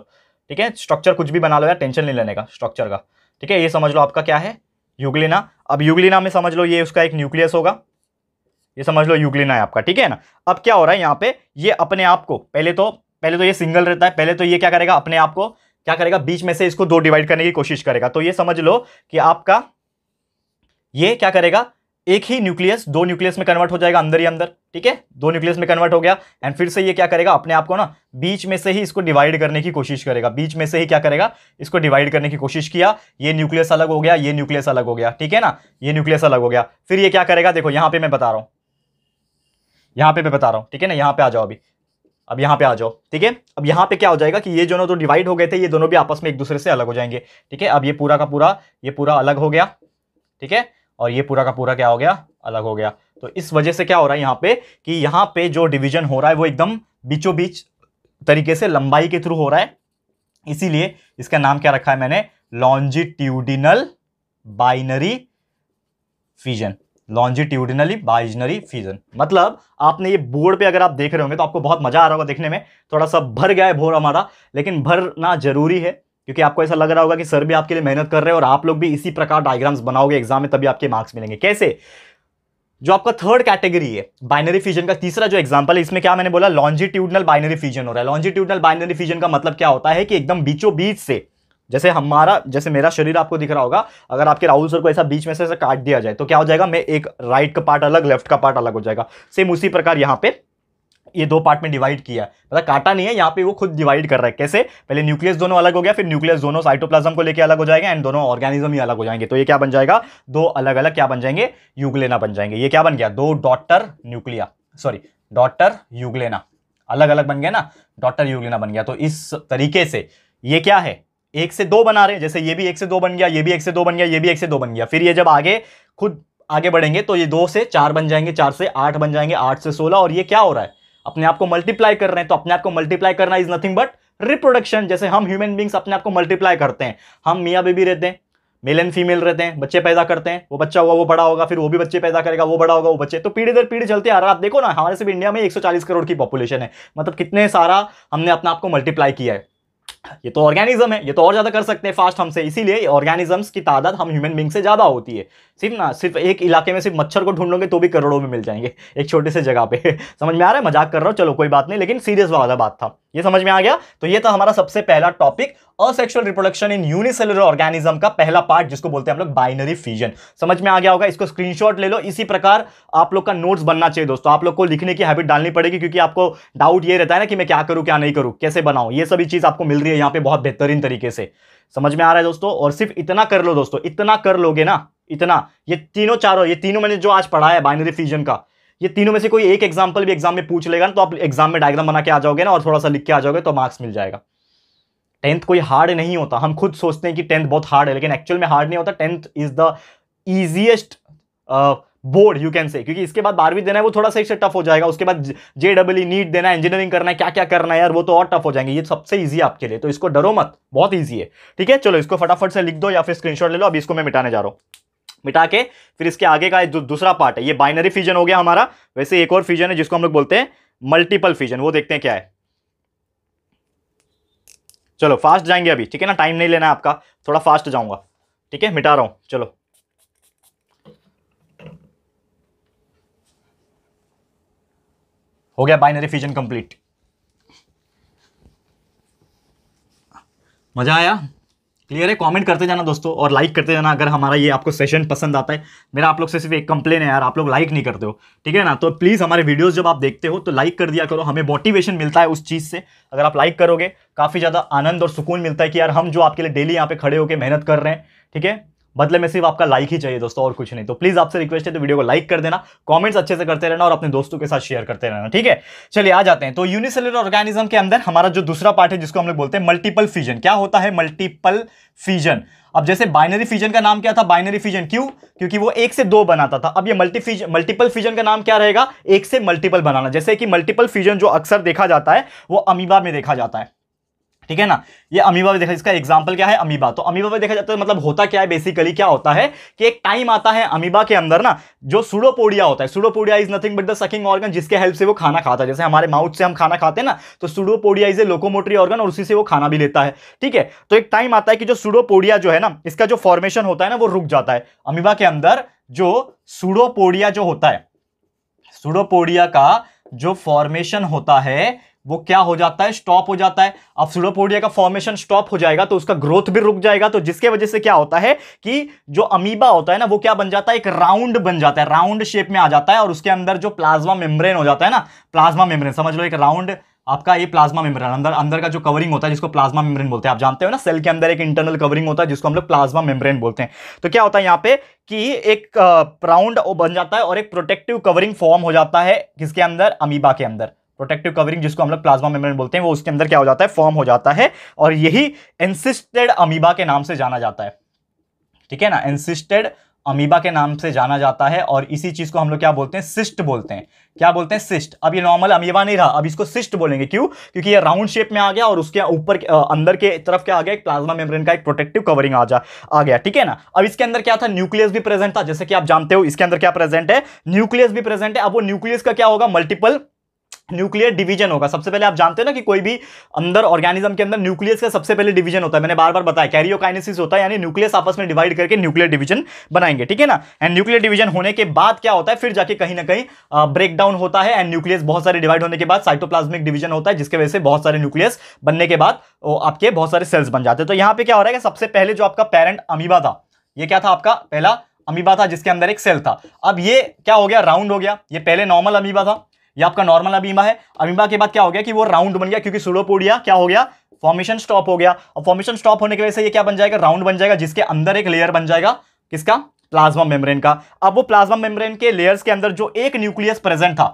ठीक है, स्ट्रक्चर कुछ भी बना लो यार, टेंशन नहीं लेने का स्ट्रक्चर का। ठीक है, ये समझ लो आपका क्या है, यूग्लेना। अब यूग्लेना में समझ लो ये उसका एक न्यूक्लियस होगा, ये समझ लो यूग्लेना है आपका। ठीक है ना, अब क्या हो रहा है यहाँ पे, ये अपने आप को पहले तो ये सिंगल रहता है, पहले तो ये क्या करेगा, अपने आप को क्या करेगा, बीच में से इसको 2 डिवाइड करने की कोशिश करेगा। तो ये समझ लो कि आपका ये क्या करेगा, एक ही न्यूक्लियस 2 न्यूक्लियस में कन्वर्ट हो जाएगा अंदर ही अंदर। ठीक है, 2 न्यूक्लियस में कन्वर्ट हो गया, एंड फिर से ये क्या करेगा, अपने आप को ना बीच में से ही इसको डिवाइड करने की कोशिश करेगा। बीच में से ही क्या करेगा, इसको डिवाइड करने की कोशिश किया, ये न्यूक्लियस अलग हो गया, ये न्यूक्लियस अलग हो गया। ठीक है ना, ये न्यूक्लियस अलग हो गया, फिर ये क्या करेगा, देखो यहां पे मैं बता रहा हूं, यहां पे मैं बता रहा हूं। ठीक है ना, यहां पे आ जाओ, अभी अब यहां पे आ जाओ। ठीक है, अब यहां पे क्या हो जाएगा कि ये दोनों तो डिवाइड हो गए थे, ये दोनों भी आपस में एक दूसरे से अलग हो जाएंगे। ठीक है, अब ये पूरा का पूरा, ये पूरा अलग हो गया। ठीक है, और ये पूरा का पूरा क्या हो गया, अलग हो गया। तो इस वजह से क्या हो रहा है यहां पे कि यहां पे जो डिवीजन हो रहा है वो एकदम बीचों बीच तरीके से लंबाई के थ्रू हो रहा है, इसीलिए इसका नाम क्या रखा है मैंने, longitudinal binary fusion. Longitudinally binary fusion मतलब आपने ये बोर्ड पे अगर आप देख रहे होंगे तो आपको बहुत मजा आ रहा होगा देखने में, थोड़ा सा भर गया है भोर हमारा, लेकिन भरना जरूरी है क्योंकि आपको ऐसा लग रहा होगा कि सर भी आपके लिए मेहनत कर रहे हैं और आप लोग भी इसी प्रकार डायग्राम्स बनाओगे एग्जाम में, तभी आपके मार्क्स मिलेंगे। कैसे, जो आपका थर्ड कैटेगरी है बाइनरी फ्यूजन का तीसरा जो एग्जांपल है, इसमें क्या मैंने बोला, लॉन्जिट्यूडनल बाइनरी फ्यूजन हो रहा है। लॉन्जिट्यूडनल बाइनरी फ्यूजन का मतलब क्या होता है कि एकदम बीचों बीच से, जैसे मेरा शरीर आपको दिख रहा होगा, अगर आपके राहुल सर को ऐसा बीच में से ऐसा काट दिया जाए तो क्या हो जाएगा, मैं एक राइट का पार्ट अलग, लेफ्ट का पार्ट अलग हो जाएगा। सेम उसी प्रकार यहां पे ये 2 पार्ट में डिवाइड किया है, मतलब काटा नहीं है, यहां पे वो खुद डिवाइड कर रहा है। कैसे, पहले न्यूक्लियस दोनों अलग हो गया, फिर न्यूक्लियस दोनों साइटोप्लाज्म को लेके अलग हो जाएगा, एंड दोनों ऑर्गेनिज्म ही अलग हो जाएंगे। तो ये क्या बन जाएगा, 2 अलग अलग क्या बन जाएंगे, यूग्लेना बन जाएंगे। ये क्या बन गया, 2 डॉटर यूग्लेना अलग अलग बन गया ना, डॉटर यूग्लेना बन गया। तो इस तरीके से ये क्या है, 1 से 2 बना रहे हैं, जैसे ये भी 1 से 2 बन गया, ये भी 1 से 2 बन गया, ये भी 1 से 2 बन गया। फिर ये जब खुद आगे बढ़ेंगे तो ये 2 से 4 बन जाएंगे, 4 से 8 बन जाएंगे, 8 से 16, और ये क्या हो रहा है, अपने आप को मल्टीप्लाई कर रहे हैं। तो अपने आप को मल्टीप्लाई करना इज नथिंग बट रिप्रोडक्शन। जैसे हम ह्यूमन बींग्स अपने आप को मल्टीप्लाई करते हैं, हम मियाँ बेबी रहते हैं, मेल एंड फीमेल रहते हैं, बच्चे पैदा करते हैं, वो बच्चा हुआ वो बड़ा होगा, फिर वो भी बच्चे पैदा करेगा, वो बड़ा होगा, वो बच्चे, तो पीढ़ी दर पीढ़ी चलते आ रहा है। आप देखो ना, हमारे सिर्फ इंडिया में 140 करोड़ की पॉपुलेशन है, मतलब कितने सारा हमने अपने आप को मल्टीप्लाई किया है। ये तो ऑर्गेनिज्म है, ये तो और ज्यादा कर सकते हैं फास्ट हमसे, इसीलिए ऑर्गेनिजम्स की तादाद हम ह्यूमन बींग से ज्यादा होती है। सिर्फ एक इलाके में सिर्फ मच्छर को ढूंढोगे तो भी करोड़ों में मिल जाएंगे एक छोटे से जगह पे। समझ में आ रहा है, मजाक कर रहा हूं, चलो कोई बात नहीं, लेकिन सीरियस वाला बात था, ये समझ में आ गया। तो ये था हमारा सबसे पहला topic, asexual reproduction in unicellular organism का पहला पार्ट, जिसको बोलते हैं हम लोग बाइनरी फ्यूजन। समझ में आ गया होगा, इसको स्क्रीनशॉट ले लो। इसी प्रकार आप लोग का नोट्स बनना चाहिए दोस्तों, आप लोग को लिखने की हैबिट डालनी पड़ेगी, क्योंकि आपको डाउट ये रहता है ना कि मैं क्या करूं क्या नहीं करूं, कैसे बनाऊं, ये सभी चीज आपको मिल रही है यहाँ पे बहुत बेहतरीन तरीके से। समझ में आ रहा है दोस्तों, और सिर्फ इतना कर लो दोस्तों, इतना कर लोगे ना, इतना, ये तीनों चारों, ये तीनों मैंने जो आज पढ़ा है बाइनरी फिजन का, ये तीनों में से कोई एक एग्जांपल भी एग्जाम में पूछ लेगा ना, तो आप एग्जाम में डायग्राम बना के आ जाओगे ना और थोड़ा सा लिख के आ जाओगे तो मार्क्स मिल जाएगा। टेंथ कोई हार्ड नहीं होता। हम खुद सोचते हैं कि टेंथ बहुत हार्ड है, लेकिन एक्चुअल में हार्ड नहीं होता। Tenth is the easiest board you can say, क्योंकि इसके बाद 12वीं देना है वो थोड़ा सा इससे टफ हो जाएगा, उसके बाद JEE नीट देना है, इंजीनियरिंग करना है, क्या क्या करना है यार, वो तो और टफ हो जाएंगे। ये सबसे ईजी है आपके लिए, तो इसको डरो मत, बहुत ईजी है। ठीक है, चलो इसको फटाफट से लिख दो या फिर स्क्रीनशॉट ले लो। अभी इसको मैं मिटाने जा रहा हूं, मिटा के फिर इसके आगे का जो दूसरा पार्ट है, ये बाइनरी फिजन हो गया हमारा। वैसे एक और फिजन है जिसको हम लोग बोलते हैं मल्टीपल फिजन, वो देखते हैं क्या है। चलो फास्ट जाएंगे अभी, ठीक है ना, टाइम नहीं लेना है आपका, थोड़ा फास्ट जाऊंगा। ठीक है, मिटा रहा हूं, चलो। हो गया बाइनरी फिजन कंप्लीट। मजा आया? क्लियर है? कमेंट करते जाना दोस्तों और लाइक करते जाना अगर हमारा ये आपको सेशन पसंद आता है। मेरा आप लोग से सिर्फ एक कंप्लेन है यार, आप लोग लाइक नहीं करते हो, ठीक है ना। तो प्लीज़ हमारे वीडियोस जब आप देखते हो तो लाइक कर दिया करो, हमें मोटिवेशन मिलता है उस चीज़ से। अगर आप लाइक करोगे काफ़ी ज़्यादा आनंद और सुकून मिलता है कि यार हम जो आपके लिए डेली यहाँ पे खड़े होकर मेहनत कर रहे हैं, ठीक है, बदले में सिर्फ आपका लाइक ही चाहिए दोस्तों, और कुछ नहीं। तो प्लीज आपसे रिक्वेस्ट है तो वीडियो को लाइक कर देना, कमेंट्स अच्छे से करते रहना और अपने दोस्तों के साथ शेयर करते रहना। ठीक है, चलिए आ जाते हैं। तो यूनिसेलुलर ऑर्गेनिज्म के अंदर हमारा जो दूसरा पार्ट है जिसको हम लोग बोलते हैं मल्टीपल फिजन। क्या होता है मल्टीपल फिजन? अब जैसे बाइनरी फिजन का नाम क्या था? Binary fission. क्यों? क्योंकि वो एक से दो बनाता था। अब ये मल्टीपल फिजन का नाम क्या रहेगा? एक से मल्टीपल बनाना। जैसे कि मल्टीपल फिजन जो अक्सर देखा जाता है वो अमीबा में देखा जाता है, ठीक है ना। ये अमीबा में देखा, इसका एग्जांपल क्या है? अमीबा। तो अमीबा में देखा जाता है, मतलब होता क्या है बेसिकली, क्या होता है कि एक टाइम आता है अमीबा के अंदर ना, जो सूडोपोडिया होता है, pseudopodia is nothing but the sucking organ, जिसके हेल्प से वो खाना खाता है। जैसे हमारे माउथ से हम खाना खाते हैं ना, तो pseudopodia is a locomotory organ और उसी से वो खाना भी लेता है। ठीक है, तो एक टाइम आता है कि जो सूडोपोडिया जो है ना, इसका जो फॉर्मेशन होता है ना वो रुक जाता है। अमीबा के अंदर जो सूडोपोडिया जो होता है, सूडोपोडिया का जो फॉर्मेशन होता है वो क्या हो जाता है? स्टॉप हो जाता है। अब सूडोपोडिया का फॉर्मेशन स्टॉप हो जाएगा तो उसका ग्रोथ भी रुक जाएगा। तो जिसके वजह से क्या होता है कि जो अमीबा होता है ना वो क्या बन जाता है? एक राउंड बन जाता है, राउंड शेप में आ जाता है और उसके अंदर जो प्लाज्मा मेम्ब्रेन हो जाता है ना, प्लाज्मा मेम्ब्रेन समझ लो, एक राउंड आपका ये प्लाज्मा मेम्ब्रेन, अंदर का जो कवरिंग होता है जिसको प्लाज्मा मेम्ब्रेन बोलते हैं। आप जानते हो ना, सेल के अंदर एक इंटरनल कवरिंग होता है जिसको हम लोग प्लाज्मा मेम्ब्रेन बोलते हैं। तो क्या होता है यहाँ पे कि एक राउंड बन जाता है और एक प्रोटेक्टिव कवरिंग फॉर्म हो जाता है किसके अंदर? अमीबा के अंदर। प्रोटेक्टिव कवरिंग जिसको हम लोग प्लाज्मा मेम्ब्रेन बोलते हैं वो उसके अंदर क्या हो जाता है? फॉर्म हो जाता है और यही एनसिस्टेड अमीबा के नाम से जाना जाता है। ठीक है ना, एनसिस्टेड अमीबा के नाम से जाना जाता है और इसी चीज को हम लोग क्या बोलते हैं? सिस्ट बोलते हैं। क्या बोलते हैं? सिस्ट। अब ये नॉर्मल अमीबा नहीं रहा, अब इसको सिस्ट बोलेंगे। क्यों? क्योंकि ये राउंड शेप में आ गया और उसके ऊपर अंदर के तरफ क्या आ गया? एक प्लाज्मा मेम्ब्रेन का एक प्रोटेक्टिव कवरिंग आ गया। ठीक है ना। अब इसके अंदर क्या था? न्यूक्लियस भी प्रेजेंट था। जैसे कि आप जानते हो इसके अंदर क्या प्रेजेंट है? न्यूक्लियस भी प्रेजेंट है। अब वो न्यूक्लियस का क्या होगा? मल्टीपल न्यूक्लियर डिवीजन होगा। सबसे पहले आप जानते हो ना कि कोई भी अंदर ऑर्गेनिज्म के अंदर न्यूक्लियस का सबसे पहले डिवीजन होता है। मैंने बार बार बताया, कैरियोकाइनेसिस होता है, यानी न्यूक्लियस आपस में डिवाइड करके न्यूक्लियर डिवीजन बनाएंगे। ठीक है ना। एंड न्यूक्लियर डिवीजन होने के बाद क्या होता है? फिर जाके कहीं ना कहीं ब्रेक डाउन होता है एंड न्यूक्लियस बहुत सारे डिवाइड होने के बाद साइटोप्लाज्मिक डिवीजन होता है, जिसकी वजह से बहुत सारे न्यूक्लियस बनने के बाद आपके बहुत सारे सेल्स बन जाते हैं। तो यहां पर क्या हो रहा है कि सबसे पहले जो आपका पेरेंट अमीबा था, ये क्या था? आपका पहला अमीबा था जिसके अंदर एक सेल था। अब ये क्या हो गया? राउंड हो गया। ये पहले नॉर्मल अमीबा था, ये आपका नॉर्मल अमीबा है। अमीबा के बाद क्या हो गया कि वो राउंड बन गया, क्योंकि सूडोपोडिया क्या हो गया? फॉर्मेशन स्टॉप हो गया। और फॉर्मेशन स्टॉप होने की वजह से ये क्या बन जाएगा? राउंड बन जाएगा, जिसके अंदर एक लेयर बन जाएगा किसका? प्लाज्मा मेम्ब्रेन का। अब वो प्लाज्मा मेम्ब्रेन के लेयर्स के अंदर जो एक न्यूक्लियस प्रेजेंट था,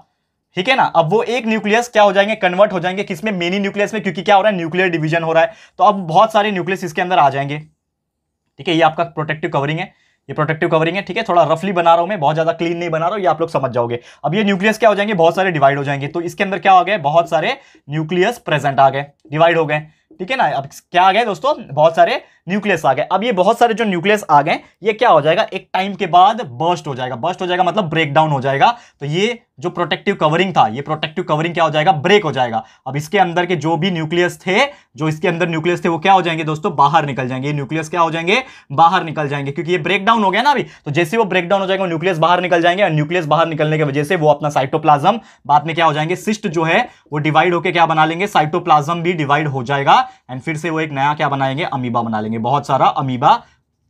ठीक है ना, अब वो एक न्यूक्लियस क्या हो जाएंगे? कन्वर्ट हो जाएंगे किसमें? मेनी न्यूक्लियस में, क्योंकि क्या हो रहा है? न्यूक्लियर डिवीजन हो रहा है। तो अब बहुत सारे न्यूक्लियस इसके अंदर आ जाएंगे। ठीक है, ये आपका प्रोटेक्टिव कवरिंग है, ये प्रोटेक्टिव कवरिंग है। ठीक है, थोड़ा रफली बना रहा हूं मैं, बहुत ज्यादा क्लीन नहीं बना रहा हूं, ये आप लोग समझ जाओगे। अब ये न्यूक्लियस क्या हो जाएंगे? बहुत सारे डिवाइड हो जाएंगे। तो इसके अंदर क्या हो गए? बहुत सारे न्यूक्लियस प्रेजेंट आ गए, डिवाइड हो गए। ठीक है ना। अब क्या आ गए दोस्तों? बहुत सारे न्यूक्लियस आ गए। अब ये बहुत सारे जो न्यूक्लियस आ गए, ये क्या हो जाएगा? एक टाइम के बाद बर्स्ट हो जाएगा। बर्स्ट हो जाएगा मतलब ब्रेक डाउन हो जाएगा। तो ये जो प्रोटेक्टिव कवरिंग था, ये प्रोटेक्टिव कवरिंग क्या हो जाएगा? ब्रेक हो जाएगा। अब इसके अंदर के जो भी न्यूक्लियस थे, जो इसके अंदर न्यूक्लियस थे, वो क्या हो जाएंगे दोस्तों? बाहर निकल जाएंगे। ये न्यूक्लियस क्या हो जाएंगे? बाहर निकल जाएंगे, क्योंकि ये ब्रेक डाउन हो गया ना अभी। तो जैसे वो ब्रेक डाउन हो जाएगा, न्यूक्लियस बाहर निकल जाएंगे और न्यूक्लियस बाहर निकलने की वजह से वो अपना साइटोप्लाज्म बाद में क्या हो जाएंगे? सिस्ट जो है वो डिवाइड होकर क्या बना लेंगे? साइटोप्लाज्म भी डिवाइड हो जाएगा एंड फिर से वो एक नया क्या बनाएंगे? अमीबा बना लेंगे। बहुत सारा अमीबा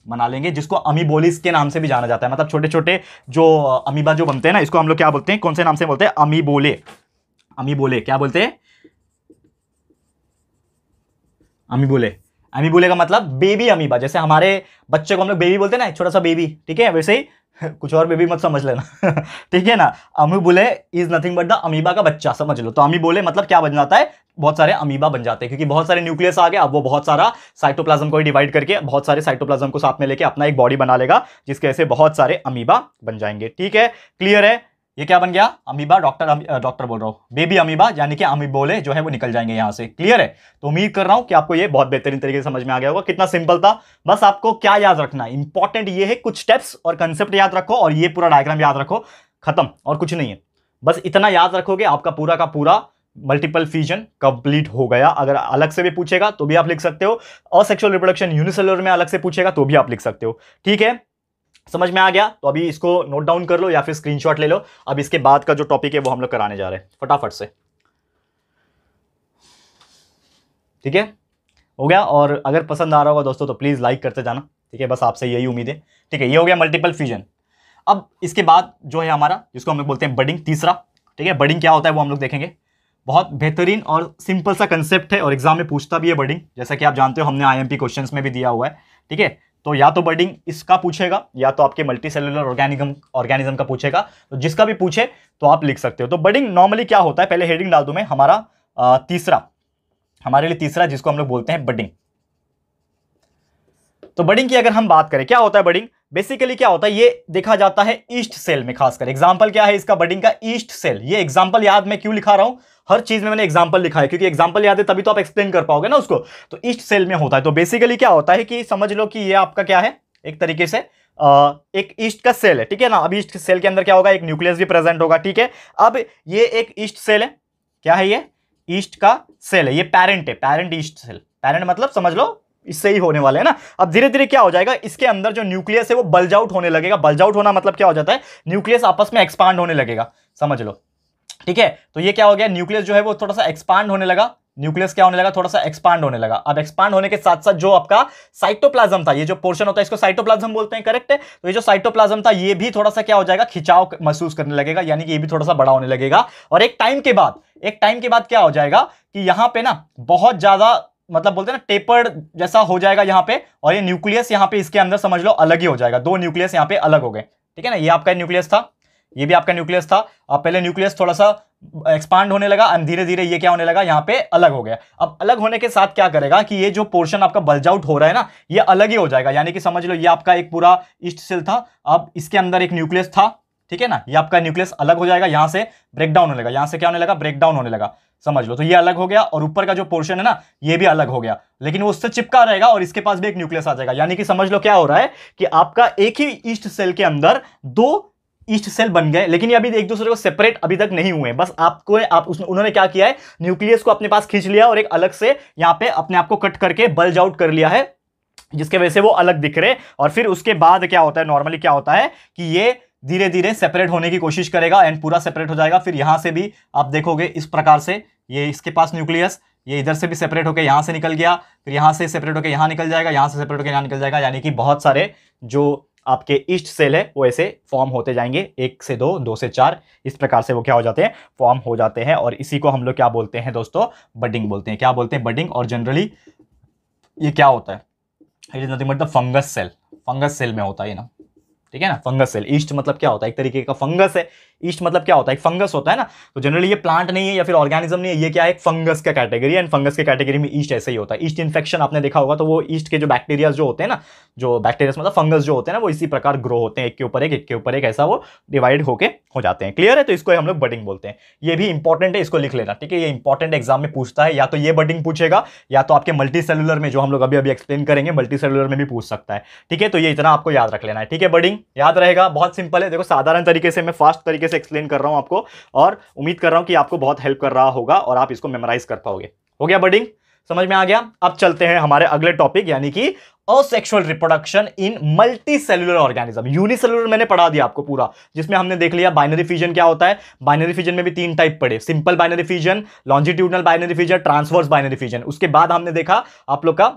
बना लेंगे, जिसको अमीबोलिस के नाम से भी जाना जाता है। मतलब छोटे छोटे जो अमीबा जो बनते हैं ना, इसको हम लोग क्या बोलते हैं? कौन से नाम से बोलते हैं? अमीबोले। अमीबोले क्या बोलते हैं? अमीबोले। अमीबुले का मतलब बेबी अमीबा, जैसे हमारे बच्चे को हम लोग बेबी बोलते हैं ना, छोटा सा बेबी, ठीक है, वैसे ही कुछ और बेबी मत समझ लेना ठीक है ना। Amoebulae is nothing but the amoeba का बच्चा, समझ लो। तो अमीबुले मतलब क्या बन जाता है, बहुत सारे अमीबा बन जाते हैं, क्योंकि बहुत सारे न्यूक्लियस आ गए, अब वो बहुत सारा साइटोप्लाज्म को डिवाइड करके बहुत सारे साइटोप्लाज्म को साथ में लेके अपना एक बॉडी बना लेगा, जिसके ऐसे बहुत सारे अमीबा बन जाएंगे। ठीक है, क्लियर है। ये क्या बन गया, अमीबा, डॉक्टर बोल रहा हूं, बेबी अमीबा, यानी कि अमीबोले जो है वो निकल जाएंगे यहां से। क्लियर है। तो उम्मीद कर रहा हूं कि आपको ये बहुत बेहतरीन तरीके से समझ में आ गया होगा। कितना सिंपल था। बस आपको क्या याद रखना है, इंपॉर्टेंट ये है, कुछ स्टेप्स और कंसेप्ट याद रखो और ये पूरा डायग्राम याद रखो, खत्म, और कुछ नहीं है। बस इतना याद रखोगे, आपका पूरा का पूरा मल्टीपल फ्यूजन कंप्लीट हो गया। अगर अलग से भी पूछेगा तो भी आप लिख सकते हो, और सेक्सुअल रिप्रोडक्शन यूनिसेलुलर में अलग से पूछेगा तो भी आप लिख सकते हो। ठीक है, समझ में आ गया। तो अभी इसको नोट डाउन कर लो या फिर स्क्रीनशॉट ले लो। अब इसके बाद का जो टॉपिक है वो हम लोग कराने जा रहे हैं फटाफट से। ठीक है, हो गया। और अगर पसंद आ रहा होगा दोस्तों तो प्लीज लाइक करते जाना। ठीक है, बस आपसे यही उम्मीद है। ठीक है, ये हो गया मल्टीपल फ्यूजन। अब इसके बाद जो है हमारा, जिसको हम लोग बोलते हैं बडिंग, तीसरा। ठीक है, बडिंग क्या होता है वो हम लोग देखेंगे। बहुत बेहतरीन और सिंपल सा कंसेप्ट है और एग्जाम में पूछता भी है बडिंग, जैसा कि आप जानते हो, हमने आईएमपी क्वेश्चंस में भी दिया हुआ है। ठीक है, तो या तो बडिंग इसका पूछेगा या तो आपके मल्टी सेलुलर ऑर्गेनिज्म का पूछेगा, तो जिसका भी पूछे तो आप लिख सकते हो। तो बडिंग नॉर्मली क्या होता है, पहले हेडिंग डाल दूं मैं, हमारे लिए तीसरा जिसको हम लोग बोलते हैं बडिंग। तो बडिंग की अगर हम बात करें, क्या होता है बडिंग, बेसिकली क्या होता है, ये देखा जाता है ईस्ट सेल में खासकर। एग्जांपल क्या है इसका, बडिंग का ईस्ट सेल। ये एग्जांपल याद मैं क्यों लिखा रहा हूं, हर चीज में मैंने एग्जांपल लिखा है, क्योंकि एग्जांपल याद है तभी तो आप एक्सप्लेन कर पाओगे ना उसको। तो ईस्ट सेल में होता है। तो बेसिकली क्या होता है कि समझ लो कि ये आपका क्या है, एक तरीके से एक ईस्ट का सेल है। ठीक है ना। अब ईस्ट सेल के अंदर क्या होगा, एक न्यूक्लियस भी प्रेजेंट होगा। ठीक है, अब ये एक ईस्ट सेल है। क्या है ये, ईस्ट का सेल है, ये पेरेंट है, पेरेंट ईस्ट सेल। पेरेंट मतलब समझ लो इससे ही होने वाले है ना। अब धीरे धीरे क्या हो जाएगा, इसके अंदर जो न्यूक्लियस है वो बल्ज आउट होने लगेगा। बल्ज आउट होना मतलब क्या हो जाता है, न्यूक्लियस आपस में एक्सपांड होने लगेगा, समझ लो। ठीक है, तो ये क्या हो गया, न्यूक्लियस जो है वो थोड़ा सा एक्सपांड होने लगा। न्यूक्लियस क्या होने लगा, थोड़ा सा एक्सपांड होने लगा। अब एक्सपांड होने के साथ साथ जो आपका साइटोप्लाज्म था, ये जो पोर्शन होता है इसको साइटोप्लाज्म बोलते हैं, करेक्ट है। तो ये जो साइटोप्लाज्म था ये भी थोड़ा सा क्या हो जाएगा, खिंचाव महसूस करने लगेगा, यानी कि ये भी थोड़ा सा बड़ा होने लगेगा। और एक टाइम के बाद क्या हो जाएगा कि यहां पे ना बहुत ज्यादा, मतलब बोलते हैं ना टेपर्ड जैसा हो जाएगा यहां पे, और ये न्यूक्लियस यहां पे इसके अंदर समझ लो अलग ही हो जाएगा। दो न्यूक्लियस यहां पे अलग हो गए। ठीक है ना, ये आपका न्यूक्लियस था, ये भी आपका न्यूक्लियस था। अब पहले न्यूक्लियस थोड़ा सा एक्सपांड होने लगा और धीरे धीरे ये क्या होने लगा, यहां पे अलग हो गया। अब अलग होने के साथ क्या करेगा कि ये जो पोर्शन आपका बल्ज आउट हो रहा है ना, ये अलग ही हो जाएगा। यानी कि समझ लो ये आपका एक पूरा ईस्ट सेल था, अब इसके अंदर एक न्यूक्लियस था। ठीक है ना, ये आपका न्यूक्लियस अलग हो जाएगा, यहां से ब्रेक डाउन होने लगा, यहां से क्या होने लगा, ब्रेक डाउन होने लगा, समझ लो। तो ये अलग हो गया और ऊपर का जो पोर्शन है ना ये भी अलग हो गया, लेकिन वो उससे चिपका रहेगा और इसके पास भी एक न्यूक्लियस आ जाएगा। यानी कि समझ लो क्या हो रहा है कि आपका एक ही ईस्ट सेल के अंदर दो ईस्ट सेल बन गए, लेकिन ये अभी एक दूसरे को सेपरेट अभी तक नहीं हुए। बस उन्होंने क्या किया है, न्यूक्लियस को अपने पास खींच लिया और एक अलग से यहां पे अपने आप को कट करके बल्ज आउट कर लिया है, जिसके वजह से वो अलग दिख रहे। और फिर उसके बाद क्या होता है, नॉर्मली क्या होता है कि ये धीरे धीरे सेपरेट होने की कोशिश करेगा एंड पूरा सेपरेट हो जाएगा। फिर यहां से भी आप देखोगे इस प्रकार से, ये इसके पास न्यूक्लियस, ये इधर से भी सेपरेट होकर यहां से निकल गया, फिर यहां से सेपरेट होकर यहां निकल जाएगा, यहां से सेपरेट होकर यहां निकल जाएगा। यानी कि बहुत सारे जो आपके ईस्ट सेल है वो ऐसे फॉर्म होते जाएंगे, 1 से 2, 2 से 4, इस प्रकार से वो क्या हो जाते हैं, फॉर्म हो जाते हैं। और इसी को हम लोग क्या बोलते हैं दोस्तों, बडिंग बोलते हैं। क्या बोलते हैं, बडिंग। और जनरली ये क्या होता है, it is nothing but the fungus cell में होता है ना। ठीक है ना, फंगस सेल। ईस्ट मतलब क्या होता है, एक तरीके का फंगस है। ईस्ट मतलब क्या होता है, एक फंगस होता है ना। तो जनरली ये प्लांट नहीं है या फिर ऑर्गेनिज्म नहीं है, ये क्या है, एक फंगस का कैटेगरी है। एंड फंगस के कैटेगरी में ईस्ट ऐसे ही होता है। ईस्ट इन्फेक्शन आपने देखा होगा, तो वो ईस्ट के जो बैक्टीरिया जो होते हैं ना, जो बैक्टीरिया मतलब फंगस जो होते हैं ना, वो इसी प्रकार ग्रो होते हैं, एक के ऊपर एक ऐसा वो डिवाइड होके हो जाते हैं। क्लियर है। तो इसको हम लोग बडिंग बोलते हैं। ये भी इंपॉर्टेंट है, इसको लिख लेना। ठीक है, ये इंपॉर्टेंट एग्जाम में पूछता है, या तो ये बडिंग पूछेगा या तो आपके मल्टी सेलुलर में, जो हम लोग अभी अभी एक्सप्लेन करेंगे, मल्टी सेलुलर में भी पूछ सकता है। ठीक है, तो ये इतना आपको याद रख लेना है। ठीक है, बडिंग याद रहेगा, बहुत सिंपल है। देखो साधारण तरीके से मैं फास्ट तरीके से एक्सप्लेन कर रहा हूं आपको, और उम्मीद कर रहा हूं कि आपको बहुत हेल्प कर रहा होगा और आप इसको मेमोराइज कर पाओगे। हो गया बडिंग, समझ में आ गया। अब चलते हैं हमारे अगले टॉपिक, यानी कि asexual reproduction in multi cellular organism. Unicellular मैंने पढ़ा दिया आपको पूरा, जिसमें हमने देख लिया बाइनरी फ्यूजन क्या होता है। बाइनरी फ्यूजन में भी 3 टाइप पढ़े, simple binary fusion, longitudinal binary fusion, transverse binary fusion. उसके बाद हमने देखा आप लोग का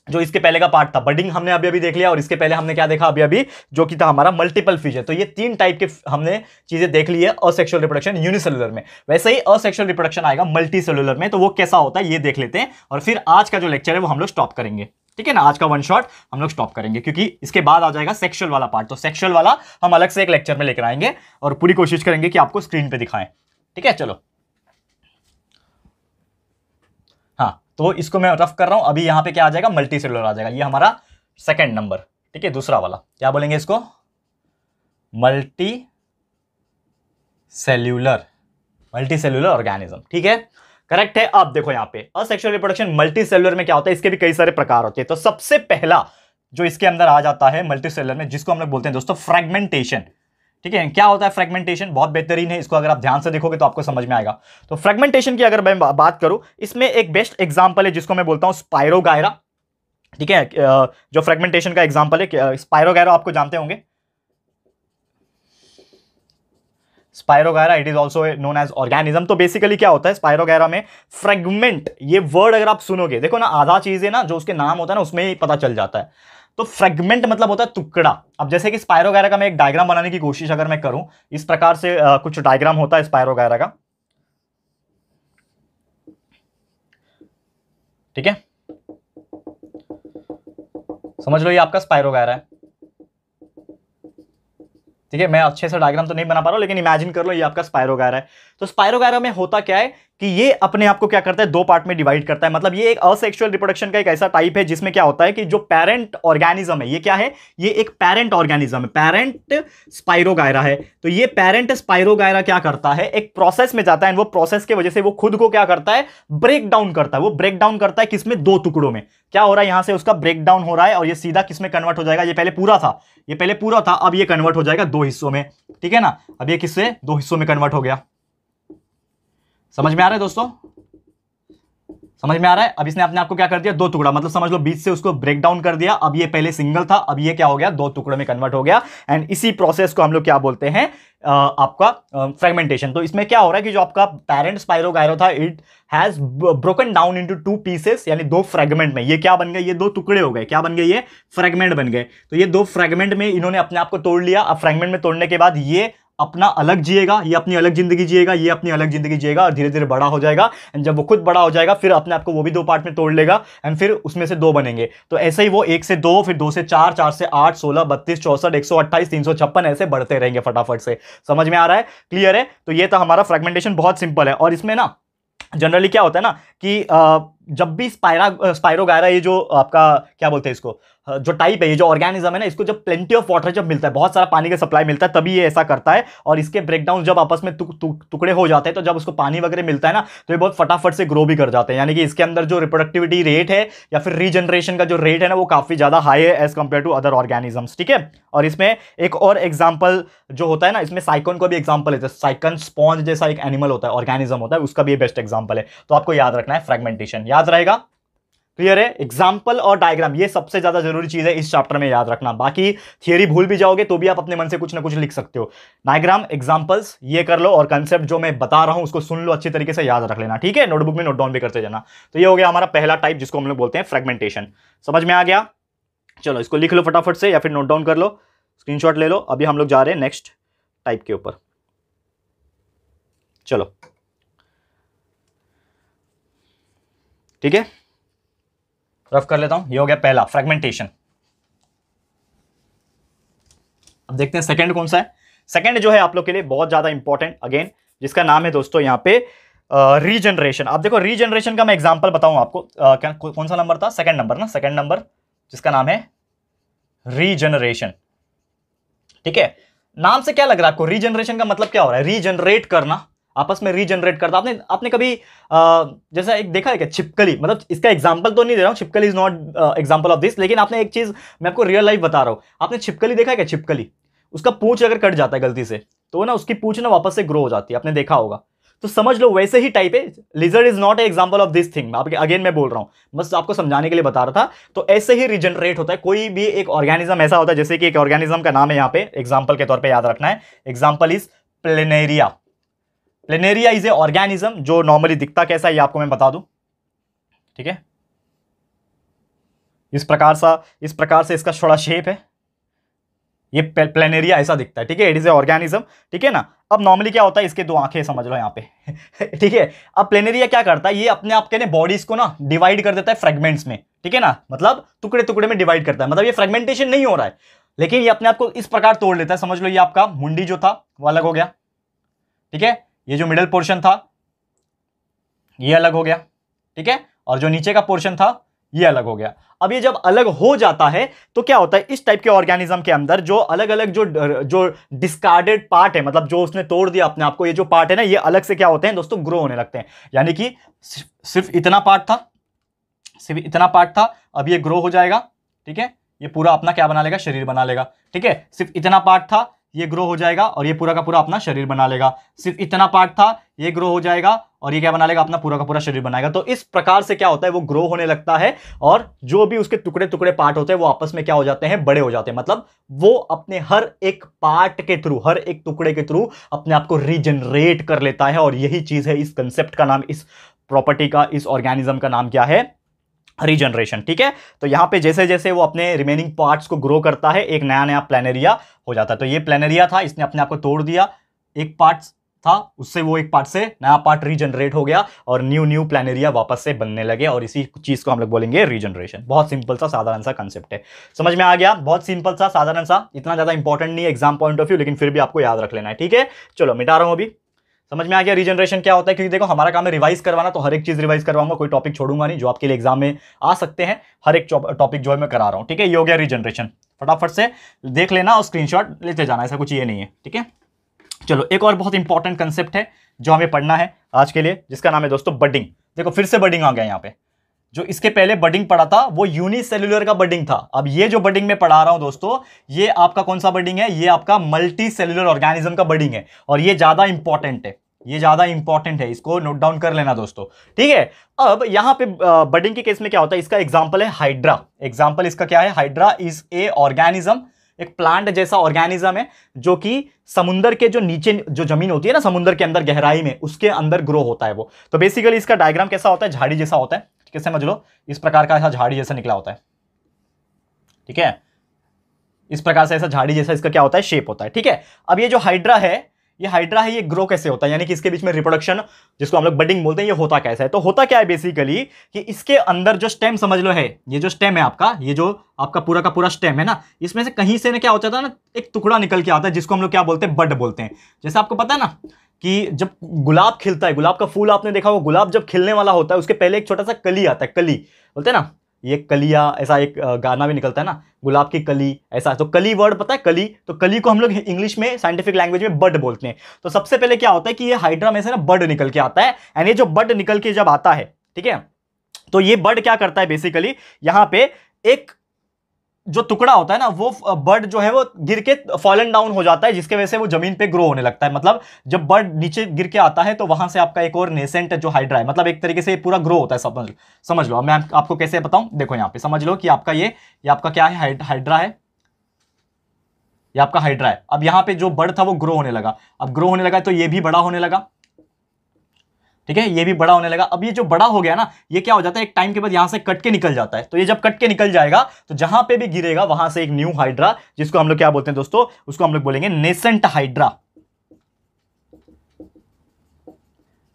जो इसके पहले का पार्ट था बडिंग हमने अभी अभी देख लिया, और इसके पहले हमने क्या देखा अभी अभी, जो कि था हमारा मल्टीपल फिजन। तो ये 3 टाइप के हमने चीजें देख ली है असेक्सुअल रिप्रोडक्शन यूनिसेलुलर में। वैसे ही असेक्सुअल रिप्रोडक्शन आएगा मल्टी सेलुलर में, तो वो कैसा होता है ये देख लेते हैं, और फिर आज का जो लेक्चर है वो हम लोग स्टॉप करेंगे। ठीक है ना, आज का वन शॉट हम लोग स्टॉप करेंगे, क्योंकि इसके बाद आ जाएगा सेक्सुअल वाला पार्ट। तो सेक्सुअल वाला हम अलग से एक लेक्चर में लेकर आएंगे, और पूरी कोशिश करेंगे कि आपको स्क्रीन पे दिखाएं। ठीक है, चलो। हाँ, तो इसको मैं रफ कर रहा हूं। अभी यहां पे क्या आ जाएगा, मल्टी सेलुलर आ जाएगा, ये हमारा सेकंड नंबर। ठीक है, दूसरा वाला क्या बोलेंगे इसको, multi cellular, multi cellular organism. ठीक है, करेक्ट है। अब देखो यहां पे असेक्सुअल रिप्रोडक्शन मल्टी सेल्युलर में क्या होता है, इसके भी कई सारे प्रकार होते हैं। तो सबसे पहला जो इसके अंदर आ जाता है मल्टी सेल्युलर में, जिसको हम लोग बोलते हैं दोस्तों फ्रेगमेंटेशन। ठीक है, क्या होता है फ्रेगमेंटेशन, बहुत बेहतरीन है, इसको अगर आप ध्यान से देखोगे तो आपको समझ में आएगा। तो फ्रेगमेंटेशन की अगर मैं बात करूं, इसमें एक बेस्ट एग्जांपल है जिसको मैं बोलता हूं स्पाइरोगायरा। ठीक है, जो फ्रेगमेंटेशन का एग्जांपल है स्पाइरोगायरा, आपको जानते होंगे spirogyra, it is also known as organism. तो बेसिकली क्या होता है स्पाइरोगायरा में, फ्रेगमेंट, ये वर्ड अगर आप सुनोगे, देखो ना आधा चीज है ना जो उसके नाम होता है ना उसमें ही पता चल जाता है। तो फ्रेगमेंट मतलब होता है टुकड़ा। अब जैसे कि स्पाइरोगायरा का मैं एक डायग्राम बनाने की कोशिश अगर मैं करूं, इस प्रकार से कुछ डायग्राम होता है स्पाइरोगायरा का। ठीक है, समझ लो ये आपका स्पाइरोगायरा है। ठीक है, मैं अच्छे से डायग्राम तो नहीं बना पा रहा हूं, लेकिन इमेजिन कर लो ये आपका स्पाइरोगायरा है। तो स्पाइरोगायरा में होता क्या है कि ये अपने आप को क्या करता है, दो पार्ट में डिवाइड करता है। मतलब ये एक असेक्सुअल रिप्रोडक्शन का एक ऐसा टाइप है जिसमें क्या होता है कि जो पेरेंट ऑर्गेनिज्म है, ये क्या है, ये एक पेरेंट ऑर्गेनिज्म है, पेरेंट स्पाइरोगायरा है। तो ये पेरेंट स्पाइरोगायरा क्या करता है, एक प्रोसेस में जाता है, वो प्रोसेस की वजह से वो खुद को क्या करता है, ब्रेक डाउन करता है। वो ब्रेक डाउन करता है किसमें, दो टुकड़ों में। क्या हो रहा है, यहां से उसका ब्रेक डाउन हो रहा है, और ये सीधा किसमें कन्वर्ट हो जाएगा, ये पहले पूरा था, ये पहले पूरा था, अब ये कन्वर्ट हो जाएगा दो हिस्सों में। ठीक है ना, अब ये किससे, दो हिस्सों में कन्वर्ट हो गया। समझ में आ रहा है दोस्तों, समझ में आ रहा है। अब इसने अपने आप को क्या कर दिया, दो टुकड़ा, मतलब समझ लो बीच से उसको ब्रेक डाउन कर दिया। अब ये पहले सिंगल था, अब ये क्या हो गया, दो टुकड़े में कन्वर्ट हो गया। एंड इसी प्रोसेस को हम लोग क्या बोलते हैं, आपका फ्रेगमेंटेशन। तो इसमें क्या हो रहा है कि जो आपका पेरेंट स्पाइरोगायरा था, it has broken down into two pieces, यानी दो फ्रेगमेंट में ये क्या बन गए, ये दो टुकड़े हो गए, क्या बन गए, ये फ्रेगमेंट बन गए। तो ये दो फ्रेगमेंट में इन्होंने अपने आप को तोड़ लिया। अब फ्रेगमेंट में तोड़ने के बाद ये अपना अलग जिएगा, ये अपनी अलग जिंदगी जिएगा, ये अपनी अलग जिंदगी जिएगा, और धीरे धीरे बड़ा हो जाएगा। एंड जब वो खुद बड़ा हो जाएगा, फिर अपने आप को वो भी दो पार्ट में तोड़ लेगा, एंड फिर उसमें से दो बनेंगे। तो ऐसे ही वो 1 से 2, फिर 2 से 4, 4 से 8, 16, 32, 64, 128, 356 ऐसे बढ़ते रहेंगे फटाफट से। समझ में आ रहा है, क्लियर है। तो ये था हमारा फ्रेगमेंटेशन, बहुत सिंपल है। और इसमें ना जनरली क्या होता है ना कि जब भी स्पाइरोगायरा, ये जो आपका क्या बोलते हैं इसको, जो टाइप है, ये जो ऑर्गेनिज्म है ना, इसको जब प्लेंटी ऑफ वाटर जब मिलता है, बहुत सारा पानी का सप्लाई मिलता है, तभी ये ऐसा करता है। और इसके ब्रेकडाउन जब आपस में टुकड़े हो जाते हैं, तो जब उसको पानी वगैरह मिलता है ना, तो ये बहुत फटाफट से ग्रो भी कर जाते हैं। यानी कि इसके अंदर जो रिप्रोडक्टिविटी रेट है या फिर रीजनरेशन का जो रेट है ना, वो काफी ज्यादा हाई है as compare to other organisms. ठीक है, और इसमें एक और एग्जाम्पल जो होता है ना, इसमें साइकन का भी एग्जाम्पल है। साइकन स्पॉन्ज जैसा एक एनिमल होता है, ऑर्गेनिज्म होता है, उसका भी बेस्ट एग्जाम्पल है। तो आपको याद रखना है फ्रेगमेंटेशन, याद रहेगा, क्लियर है। एग्जाम्पल और डायग्राम, ये सबसे ज्यादा जरूरी चीज है इस चैप्टर में याद रखना। बाकी थियरी भूल भी जाओगे तो भी आप अपने मन से कुछ ना कुछ लिख सकते हो। डायग्राम, एग्जाम्पल्स ये कर लो, और कंसेप्ट जो मैं बता रहा हूं उसको सुन लो, अच्छी तरीके से याद रख लेना। ठीक है, नोटबुक में नोट डाउन भी करते जाना। तो ये हो गया हमारा पहला टाइप, जिसको हम लोग बोलते हैं फ्रेगमेंटेशन। समझ में आ गया, चलो इसको लिख लो फटाफट से, या फिर नोट डाउन कर लो, स्क्रीनशॉट ले लो। अभी हम लोग जा रहे हैं नेक्स्ट टाइप के ऊपर। चलो ठीक है, रफ कर लेता हूं। ये हो गया पहला फ्रेगमेंटेशन। अब देखते हैं सेकंड कौन सा है। सेकंड जो है आप लोग के लिए बहुत ज्यादा इंपॉर्टेंट अगेन, जिसका नाम है दोस्तों यहां पे रीजनरेशन। अब देखो रीजनरेशन का मैं एग्जांपल बताऊं आपको, कौन सा नंबर था, सेकंड नंबर ना, सेकंड नंबर, जिसका नाम है रीजनरेशन। ठीक है, नाम से क्या लग रहा है आपको, रीजनरेशन का मतलब क्या हो रहा है, रीजनरेट करना, आपस में रीजनरेट करता। आपने कभी जैसा एक देखा है क्या, छिपकली, मतलब इसका एग्जांपल तो नहीं दे रहा हूं, छिपकली is not example of this, लेकिन आपने एक चीज मैं आपको रियल लाइफ बता रहा हूं, आपने छिपकली देखा है क्या, छिपकली, उसका पूंछ अगर कट जाता है गलती से, तो ना उसकी पूंछ ना वापस से ग्रो हो जाती है, आपने देखा होगा। तो समझ लो वैसे ही टाइप है, lizard is not a example of this thing. Again मैं बोल रहा हूं, बस आपको समझाने के लिए बता रहा था। तो ऐसे ही रिजनरेट होता है, कोई भी एक ऑर्गेनिज्म ऐसा होता है, जैसे कि एक ऑर्गेनिज्म का नाम है यहां पे एग्जांपल के तौर पे याद रखना है, example is planaria. Planaria is a organism जो नॉर्मली दिखता कैसा है, ये आपको मैं बता दूं। ठीक है, इस प्रकार से इसका थोड़ा शेप है, ये प्लेनेरिया ऐसा दिखता है, ठीक है। इट इज ए ऑर्गेनिज्म, ठीक है ना। अब नॉर्मली क्या होता है, इसके दो आंखें समझ लो यहाँ पे ठीक है। अब प्लेनेरिया क्या करता है, ये अपने आप के बॉडीज को ना डिवाइड कर देता है फ्रेगमेंट्स में, ठीक है ना, मतलब टुकड़े टुकड़े में डिवाइड करता है, मतलब ये फ्रेगमेंटेशन नहीं हो रहा है, लेकिन ये अपने आप को इस प्रकार तोड़ लेता है। समझ लो ये आपका मुंडी जो था वो अलग हो गया, ठीक है, ये जो मिडल पोर्शन था ये अलग हो गया, ठीक है, और जो नीचे का पोर्शन था ये अलग हो गया। अब ये जब अलग हो जाता है तो क्या होता है, इस टाइप के ऑर्गेनिज्म के अंदर जो अलग अलग जो डिस्कार्डेड पार्ट है, मतलब जो उसने तोड़ दिया अपने आप को, ये जो पार्ट है ना, ये अलग से क्या होते हैं दोस्तों, ग्रो होने लगते हैं। यानी कि सिर्फ इतना पार्ट था, सिर्फ इतना पार्ट था, अब ये ग्रो हो जाएगा, ठीक है, ये पूरा अपना क्या बना लेगा, शरीर बना लेगा, ठीक है। सिर्फ इतना पार्ट था, ये ग्रो हो जाएगा और ये पूरा का पूरा अपना शरीर बना लेगा। सिर्फ इतना पार्ट था, ये ग्रो हो जाएगा और ये क्या बना लेगा, अपना पूरा का पूरा शरीर बनाएगा। तो इस प्रकार से क्या होता है, वो ग्रो होने लगता है और जो भी उसके टुकड़े टुकड़े पार्ट होते हैं वो आपस में क्या हो जाते हैं, बड़े हो जाते हैं। मतलब वो अपने हर एक पार्ट के थ्रू, हर एक टुकड़े के थ्रू अपने आप को रीजनरेट कर लेता है। और यही चीज है, इस कंसेप्ट का नाम, इस प्रॉपर्टी का, इस ऑर्गेनिज्म का नाम क्या है, रीजनरेशन, ठीक है। तो यहां पे जैसे जैसे वो अपने रिमेनिंग पार्ट्स को ग्रो करता है, एक नया नया प्लेनेरिया हो जाता है। तो ये प्लेनेरिया था, इसने अपने आप को तोड़ दिया, एक पार्ट था, उससे वो एक पार्ट से नया पार्ट रीजनरेट हो गया और न्यू न्यू प्लेनेरिया वापस से बनने लगे, और इसी चीज को हम लोग बोलेंगे रीजनरेशन। बहुत सिंपल सा साधारण सा कंसेप्ट है, समझ में आ गया, बहुत सिंपल सा साधारण सा, इतना ज्यादा इंपॉर्टेंट नहीं है एग्जाम पॉइंट ऑफ व्यू, लेकिन फिर भी आपको याद रख लेना है, ठीक है। चलो मिटा रहा हूं अभी, समझ में आ गया रीजनरेशन क्या होता है। क्योंकि देखो हमारा काम है रिवाइज करवाना, तो हर एक चीज रिवाइज करवाऊंगा, कोई टॉपिक छोड़ूंगा नहीं जो आपके लिए एग्जाम में आ सकते हैं। हर एक टॉपिक जो है मैं करा रहा हूं, ठीक है। ये हो गया रीजनरेशन, फटाफट से देख लेना और स्क्रीनशॉट लेते जाना, ऐसा कुछ ये नहीं है, ठीक है। चलो एक और बहुत इंपॉर्टेंट कंसेप्ट है जो हमें पढ़ना है आज के लिए, जिसका नाम है दोस्तों बडिंग। देखो फिर से बडिंग आ गया यहाँ पे, जो इसके पहले बडिंग पढ़ा था वो यूनिसेल्युलर का बडिंग था। अब ये जो बडिंग में पढ़ा रहा हूं दोस्तों, ये आपका कौन सा बडिंग है, ये आपका मल्टी सेल्युलर ऑर्गेनिज्म का बडिंग है, और ये ज्यादा इंपॉर्टेंट है, ये ज्यादा इंपॉर्टेंट है, इसको नोट डाउन कर लेना दोस्तों, ठीक है। अब यहां पे बडिंग के केस में क्या होता है, इसका एग्जांपल है हाइड्रा। एग्जांपल इसका क्या है, हाइड्रा इज ए ऑर्गेनिज्म, एक प्लांट जैसा ऑर्गेनिज्म है जो कि समुद्र के जो नीचे जो जमीन होती है ना, समुद्र के अंदर गहराई में, उसके अंदर ग्रो होता है वो। तो बेसिकली इसका डायग्राम कैसा होता है, झाड़ी जैसा होता है, ठीक है, समझ लो इस प्रकार का ऐसा झाड़ी जैसा निकला होता है, ठीक है, इस प्रकार से ऐसा झाड़ी जैसा इसका क्या होता है, शेप होता है, ठीक है। अब ये जो हाइड्रा है, ये ग्रो कैसे होता है, यानी कि इसके बीच में रिप्रोडक्शन, जिसको हम लोग बडिंग बोलते हैं, ये होता कैसा है। तो होता क्या है बेसिकली कि इसके अंदर जो स्टेम समझ लो है, ये जो स्टेम है आपका, ये जो आपका पूरा का पूरा स्टेम है ना, इसमें से कहीं से ना क्या होता है ना, एक टुकड़ा निकल के आता है, जिसको हम लोग क्या बोलते हैं, बड बोलते हैं। जैसे आपको पता है ना कि जब गुलाब खिलता है, गुलाब का फूल आपने देखा होगा, गुलाब जब खिलने वाला होता है उसके पहले एक छोटा सा कली आता है, कली बोलते हैं ना, ये कलिया, ऐसा एक गाना भी निकलता है ना, गुलाब की कली, ऐसा। तो कली वर्ड पता है, कली, तो कली को हम लोग इंग्लिश में साइंटिफिक लैंग्वेज में बड बोलते हैं। तो सबसे पहले क्या होता है कि ये हाइड्रा में से ना बड निकल के आता है, एंड ये जो बड निकल के जब आता है, ठीक है, तो ये बड क्या करता है बेसिकली, यहां पे एक जो टुकड़ा होता है ना, वो बर्ड जो है वो गिर के फॉलन डाउन हो जाता है, जिसके वजह से वो जमीन पे ग्रो होने लगता है। मतलब जब बर्ड नीचे गिर के आता है तो वहां से आपका एक और नेसेंट जो हाइड्रा है, मतलब एक तरीके से पूरा ग्रो होता है। समझ लो, मैं आपको कैसे बताऊं, देखो यहां पे समझ लो कि आपका ये आपका क्या है, हाइड्रा है, ये आपका हाइड्रा है। अब यहां पे जो बर्ड था वो ग्रो होने लगा, अब ग्रो होने लगा तो ये भी बड़ा होने लगा, ठीक है, ये भी बड़ा होने लगा। अब ये जो बड़ा हो गया ना, ये क्या हो जाता है, एक टाइम के बाद यहां से कट के निकल जाता है। तो ये जब कट के निकल जाएगा तो जहां पे भी गिरेगा वहां से एक न्यू हाइड्रा, जिसको हम लोग क्या बोलते हैं दोस्तों, उसको हम लोग बोलेंगे नेसेंट हाइड्रा।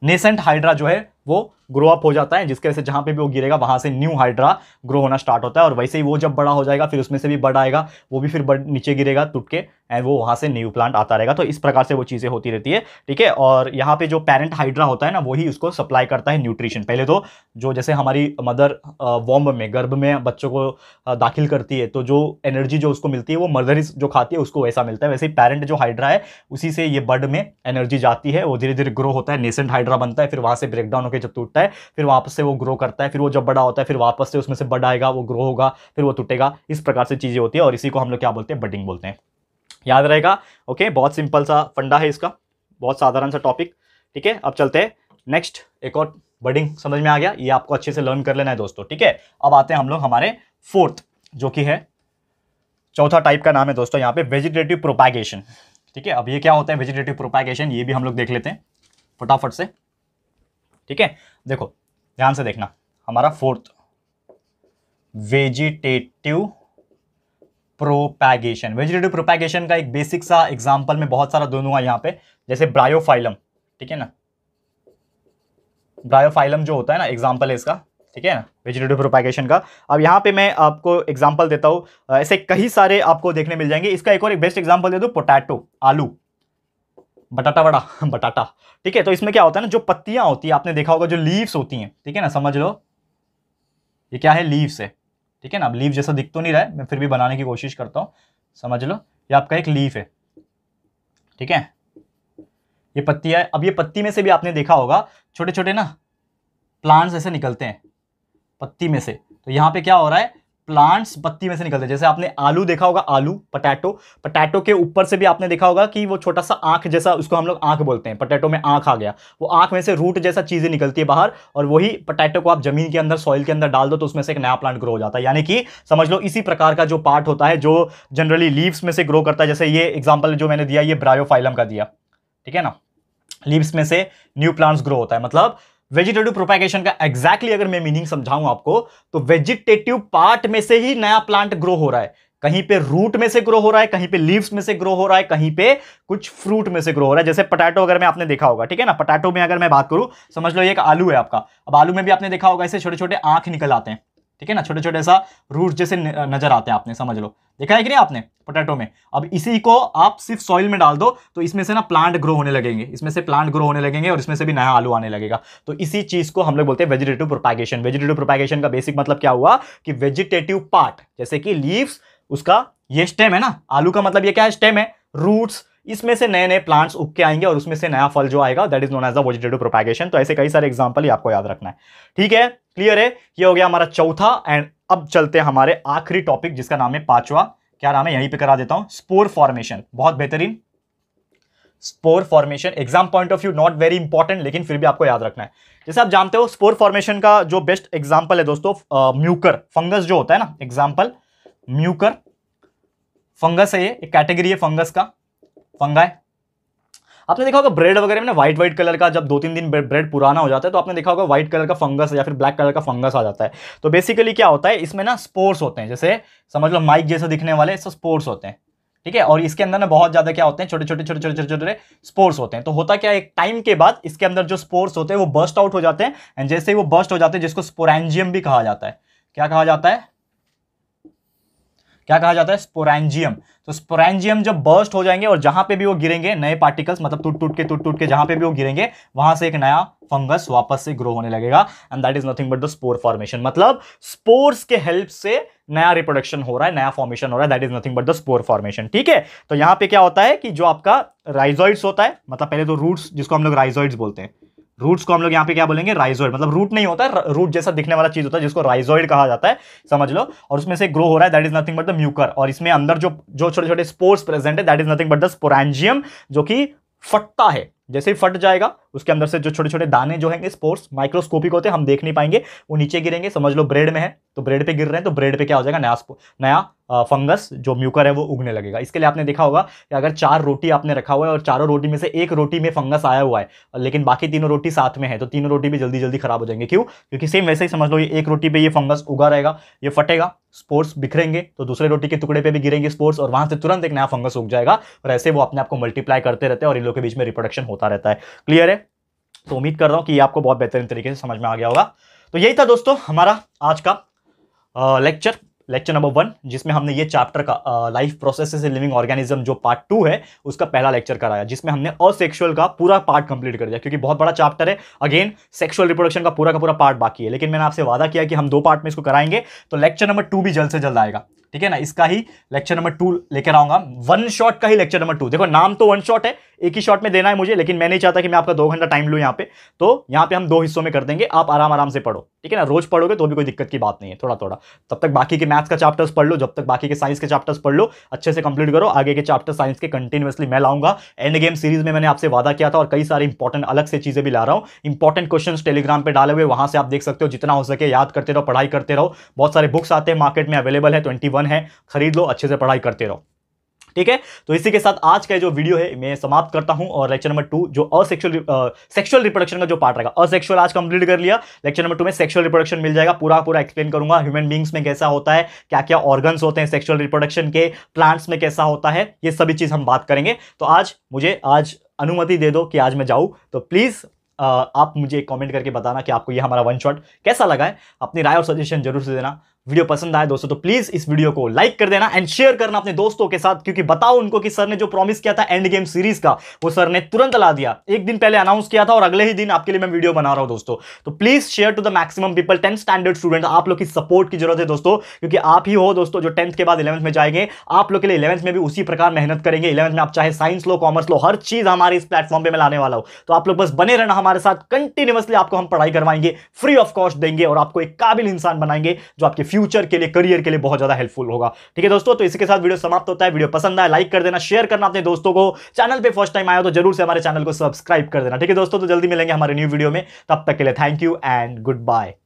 नेसेंट हाइड्रा जो है वो ग्रो अप हो जाता है, जिसके वजह से जहां पे भी वो गिरेगा वहां से न्यू हाइड्रा ग्रो होना स्टार्ट होता है। और वैसे ही वो जब बड़ा हो जाएगा फिर उसमें से भी बड़ा आएगा, वो भी फिर नीचे गिरेगा टूट के, एंड वो वहां से न्यू प्लांट आता रहेगा। तो इस प्रकार से वो चीजें होती रहती है, ठीक है। और यहाँ पे जो पेरेंट हाइड्रा होता है ना, वही उसको सप्लाई करता है न्यूट्रिशन। पहले तो जो जैसे हमारी मदर वॉम्ब में, गर्भ में बच्चों को दाखिल करती है, तो जो एनर्जी जो उसको मिलती है वो मदर जो खाती है उसको वैसा मिलता है। वैसे ही पेरेंट जो हाइड्रा है उसी से ये बर्ड में एनर्जी जाती है, वो धीरे धीरे ग्रो होता है, नेसेंट हाइड्रा बनता है, फिर वहां से ब्रेक डाउन होकर जब टूटता है फिर वापस से वो ग्रो करता है, फिर वो जब बड़ा होता है फिर वापस से उसमें से बड़ा आएगा, वो ग्रो होगा, फिर वो टूटेगा। इस प्रकार से चीजें होती है और इसी को हम लोग क्या बोलते हैं, बडिंग बोलते हैं। याद रहेगा, ओके। बहुत सिंपल सा फंडा है इसका, बहुत साधारण सा टॉपिक, ठीक है। अब चलते हैं नेक्स्ट, एक और बडिंग समझ में आ गया, ये आपको अच्छे से लर्न कर लेना है दोस्तों, ठीक है। अब आते हैं हम लोग हमारे फोर्थ, जो कि है चौथा टाइप का नाम है दोस्तों यहाँ पे वेजिटेटिव प्रोपैगेशन, ठीक है। अब ये क्या होता है वेजिटेटिव प्रोपैगेशन, ये भी हम लोग देख लेते हैं फटाफट से, ठीक है। देखो ध्यान से देखना, हमारा fourth vegetative propagation. Vegetative propagation का एक बेसिक सा एग्जांपल मैं बहुत सारा दूंगा यहाँ पे, जैसे ब्रायोफाइलम, ठीक है ना, ब्रायोफाइलम जो होता है ना, एग्जांपल है इसका, ठीक है ना, वेजिटेटिव प्रोपैगेशन का। अब यहाँ पे मैं आपको एग्जांपल देता हूँ, ऐसे कई सारे आपको देखने मिल जाएंगे। इसका एक और एक बेस्ट एग्जांपल दे दो, पोटैटो, आलू, बटाटा बड़ा बटाटा, ठीक है। तो इसमें क्या होता है ना, जो पत्तियां होती है, आपने देखा होगा जो लीव्स होती हैं, ठीक है ना, समझ लो ये क्या है, लीव्स है, ठीक है ना। अब लीव जैसा दिख तो नहीं रहा है, मैं फिर भी बनाने की कोशिश करता हूं, समझ लो ये आपका एक लीफ है, ठीक है, ये पत्ती है। अब ये पत्ती में से भी आपने देखा होगा छोटे छोटे ना प्लांट्स ऐसे निकलते हैं पत्ती में से। तो यहां पे क्या हो रहा है, प्लांट्स पत्ती में से निकलते हैं। जैसे आपने आलू देखा होगा, आलू, पटैटो, पटैटो के ऊपर से भी आपने देखा होगा कि वो छोटा सा आंख जैसा, उसको हम लोग आंख बोलते हैं, पटैटो में आंख आ गया, वो आंख में से रूट जैसा चीजें निकलती है बाहर, और वही पटैटो को आप जमीन के अंदर, सॉइल के अंदर डाल दो तो उसमें से एक नया प्लांट ग्रो हो जाता है। यानी कि समझ लो इसी प्रकार का जो पार्ट होता है जो जनरली लीव्स में से ग्रो करता है। जैसे ये एग्जाम्पल जो मैंने दिया, ये ब्रायोफाइलम का दिया, ठीक है ना, लीव्स में से न्यू प्लांट्स ग्रो होता है। मतलब वेजिटेटिव प्रोपैगेशन का एग्जैक्टली अगर मैं मीनिंग समझाऊं आपको, तो वेजिटेटिव पार्ट में से ही नया प्लांट ग्रो हो रहा है। कहीं पे रूट में से ग्रो हो रहा है, कहीं पे लीव्स में से ग्रो हो रहा है, कहीं पे कुछ फ्रूट में से ग्रो हो रहा है। जैसे पोटैटो अगर मैं आपने देखा होगा, ठीक है ना, पोटैटो में अगर मैं बात करूं, समझ लो ये एक आलू है आपका। अब आलू में भी आपने देखा होगा ऐसे छोटे छोटे आंख निकल आते हैं, ठीक है ना, छोटे छोटे सा रूट जैसे नजर आते हैं, आपने समझ लो, देखा है कि नहीं आपने पोटैटो में। अब इसी को आप सिर्फ सॉइल में डाल दो तो इसमें से ना प्लांट ग्रो होने लगेंगे, इसमें से प्लांट ग्रो होने लगेंगे और इसमें से भी नया आलू आने लगेगा। तो इसी चीज को हम लोग बोलते हैं वेजिटेटिव प्रोपैगेशन। वेजिटेटिव प्रोपैगेशन का बेसिक मतलब क्या हुआ कि वेजिटेटिव पार्ट, जैसे कि लीव्स, उसका ये स्टेम है ना, आलू का मतलब ये क्या है, स्टेम है, रूट्स, इसमें से नए नए प्लांट्स उग के आएंगे और उसमें से नया फल जो आएगा, that is known as the vegetative propagation. तो ऐसे कई सारे एग्जांपल ही आपको याद रखना है, ठीक है, क्लियर है। ये हो गया हमारा चौथा। एंड अब चलते हैं हमारे आखिरी टॉपिक, जिसका नाम है पांचवा, क्या नाम है, यहीं पे करा देता हूं, स्पोर फॉर्मेशन। बहुत बेहतरीन, spore formation exam point of view not very important, लेकिन फिर भी आपको याद रखना है। जैसे आप जानते हो स्पोर फॉर्मेशन का जो बेस्ट एग्जांपल है दोस्तों, म्यूकर, फंगस जो होता है ना, एग्जांपल म्यूकर, फंगस है, ये एक कैटेगरी है फंगस का, फंगाई। आपने देखा होगा ब्रेड वगैरह में ना व्हाइट व्हाइट कलर का, जब 2-3 दिन ब्रेड पुराना हो जाता है तो आपने देखा होगा व्हाइट कलर का फंगस या फिर ब्लैक कलर का फंगस आ जाता है। तो बेसिकली क्या होता है, इसमें ना स्पोर्स होते हैं, जैसे समझ लो माइक जैसे दिखने वाले स्पोर्स होते हैं, ठीक है। और इसके अंदर ना बहुत ज्यादा क्या होते हैं, छोटे छोटे छोटे छोटे छोटे छोटे स्पोर्स होते हैं। तो होता क्या है, एक टाइम के बाद इसके अंदर जो स्पोर्स होते हैं वो बर्स्ट आउट हो जाते हैं, एंड जैसे ही वो बर्स्ट हो जाते हैं, जिसको स्पोरेंजियम भी कहा जाता है, क्या कहा जाता है, क्या कहा जाता है, स्पोरेंजियम। तो स्पोरेंजियम जब बर्स्ट हो जाएंगे और जहां पे भी वो गिरेंगे नए पार्टिकल्स, मतलब टूट टूट के जहां पे भी वो गिरेंगे वहां से एक नया फंगस वापस से ग्रो होने लगेगा, and that is nothing but the spore formation. मतलब स्पोर्स के हेल्प से नया रिप्रोडक्शन हो रहा है, नया फॉर्मेशन हो रहा है, that is nothing but the spore formation, ठीक है। तो यहां पे क्या होता है कि जो आपका राइजोइड्स होता है, मतलब पहले तो रूट्स, जिसको हम लोग राइजोइड्स बोलते हैं, रूट्स को हम लोग यहाँ पे क्या बोलेंगे, राइजोइड। मतलब रूट नहीं होता है, रूट जैसा दिखने वाला चीज होता है जिसको राइजोइड कहा जाता है, समझ लो। और उसमें से ग्रो हो रहा है, that is nothing but the Mucor. और इसमें अंदर जो जो छोटे छोटे स्पोर्स प्रेजेंट है, that is nothing but the sporangium, जो कि फटता है। जैसे ही फट जाएगा उसके अंदर से जो छोटे छोटे दाने जो हैं, स्पोर्स माइक्रोस्कोपिक होते हैं, हम देख नहीं पाएंगे, वो नीचे गिरेंगे। समझ लो ब्रेड में है तो ब्रेड पे गिर रहे हैं, तो ब्रेड पे क्या हो जाएगा, नया फंगस जो म्यूकर है वो उगने लगेगा। इसके लिए आपने देखा होगा कि अगर 4 रोटी आपने रखा हुआ है और चारों रोटी में से एक रोटी में फंगस आया हुआ है, लेकिन बाकी तीनों रोटी साथ में है, तो तीनों रोटी भी जल्दी जल्दी खराब हो जाएंगे। क्यों? क्योंकि सेम वैसे ही समझ लो, ये एक रोटी पे ये फंगस उगा रहेगा, ये फटेगा, स्पोर्स बिखरेंगे, तो दूसरे रोटी के टुकड़े पे भी गिरेंगे स्पोर्स, और वहां से तुरंत एक नया फंगस उग जाएगा, और ऐसे वो अपने आप को मल्टीप्लाई करते रहते हैं और इन लोगों के बीच में रिप्रोडक्शन होता रहता है। क्लियर है? तो उम्मीद कर रहा हूं कि ये आपको बहुत बेहतरीन तरीके से समझ में आ गया होगा। तो यही था दोस्तों हमारा आज का लेक्चर नंबर 1, जिसमें हमने ये चैप्टर का life processes in living organism जो पार्ट 2 है उसका पहला लेक्चर कराया, जिसमें हमने असेक्सुअल का पूरा पार्ट कंप्लीट कर दिया, क्योंकि बहुत बड़ा चैप्टर है। अगेन सेक्सुअल रिप्रोडक्शन का पूरा पार्ट बाकी है, लेकिन मैंने आपसे वादा किया कि हम 2 पार्ट में इसको कराएंगे। तो लेक्चर नंबर 2 भी जल्द से जल्द आएगा, ठीक है ना। इसका ही लेक्चर नंबर 2 लेकर आऊंगा, 1 शॉट का ही लेक्चर नंबर 2। देखो नाम तो 1 शॉट है, एक ही शॉट में देना है मुझे, लेकिन मैं नहीं चाहता कि मैं आपका 2 घंटा टाइम लूं यहाँ पे। तो यहाँ पे हम 2 हिस्सों में कर देंगे, आप आराम से पढ़ो, ठीक है ना। रोज पढ़ोगे तो भी कोई दिक्कत की बात नहीं है, थोड़ा थोड़ा। तब तक बाकी के मैथ्स का चैप्टर्स पढ़ लो, जब तक बाकी के साइंस के चैप्टर्स पढ़ लो, अच्छे से कंप्लीट करो। आगे के चैप्टर साइंस के कंटिन्यूअसली मैं लाऊंगा। एंड गेम सीरीज में मैंने आपसे वादा किया था, और कई सारे इंपॉर्टेंट अलग से चीजें भी ला रहा हूं। इंपॉर्टेंट क्वेश्चंस टेलीग्राम पे डाले हुए, वहां से आप देख सकते हो। जितना हो सके याद करते रहो, पढ़ाई करते रहो। बहुत सारे बुक्स आते हैं मार्केट में, अवेलेबल है, 21 है, खरीद लो, अच्छे से पढ़ाई करते रहो। ठीक है, तो इसी के साथ आज का जो वीडियो है मैं समाप्त करता हूं और लेक्चर नंबर 2 जो सेक्सुअल रिप्रोडक्शन का जो पार्ट रहेगा, असेक्सुअल आज कंप्लीट कर लिया। लेक्चर नंबर 2 में सेक्सुअल रिप्रोडक्शन मिल जाएगा, पूरा एक्सप्लेन करूंगा ह्यूमन बींग्स में कैसा होता है, क्या क्या ऑर्गन्स होते हैं सेक्सुअल रिप्रोडक्शन के, प्लांट्स में कैसा होता है, ये सभी चीज हम बात करेंगे। तो आज मुझे अनुमति दे दो कि आज मैं जाऊं, तो प्लीज आप मुझे कमेंट करके बताना कि आपको ये हमारा वन शॉट कैसा लगा है। अपनी राय और सजेशन जरूर से देना। वीडियो पसंद आए दोस्तों तो प्लीज इस वीडियो को लाइक कर देना एंड शेयर करना अपने दोस्तों के साथ, क्योंकि बताओ उनको कि सर ने जो प्रॉमिस किया था एंड गेम सीरीज का वो सर ने तुरंत ला दिया। एक दिन पहले अनाउंस किया था और अगले ही दिन आपके लिए मैं वीडियो बना रहा हूं दोस्तों। तो please share to the maximum people. 10th standard student, आप लोग की सपोर्ट की जरूरत है दोस्तों, क्योंकि आप ही हो दोस्तों जो 10th के बाद 11th में जाएंगे। आप लोग के लिए 11th में भी उसी प्रकार मेहनत करेंगे। 11th में आप चाहे साइंस लो कॉमर्स लो, हर चीज हमारे इस प्लेटफॉर्म पे मैं लाने वाला हूं। तो आप लोग बस बने रहना हमारे साथ, कंटिन्यूअसली आपको हम पढ़ाई करवाएंगे, फ्री ऑफ कॉस्ट देंगे और आपको एक काबिल इंसान बनाएंगे जो आपके फ्यूचर के लिए, करियर के लिए बहुत ज्यादा हेल्पफुल होगा। ठीक है दोस्तों, तो इसी के साथ वीडियो समाप्त होता है। वीडियो पसंद आए लाइक कर देना, शेयर करना अपने दोस्तों को। चैनल पे फर्स्ट टाइम आया तो जरूर से हमारे चैनल को सब्सक्राइब कर देना। ठीक है दोस्तों, तो जल्दी मिलेंगे हमारे न्यू वीडियो में, तब तक के लिए thank you and good bye.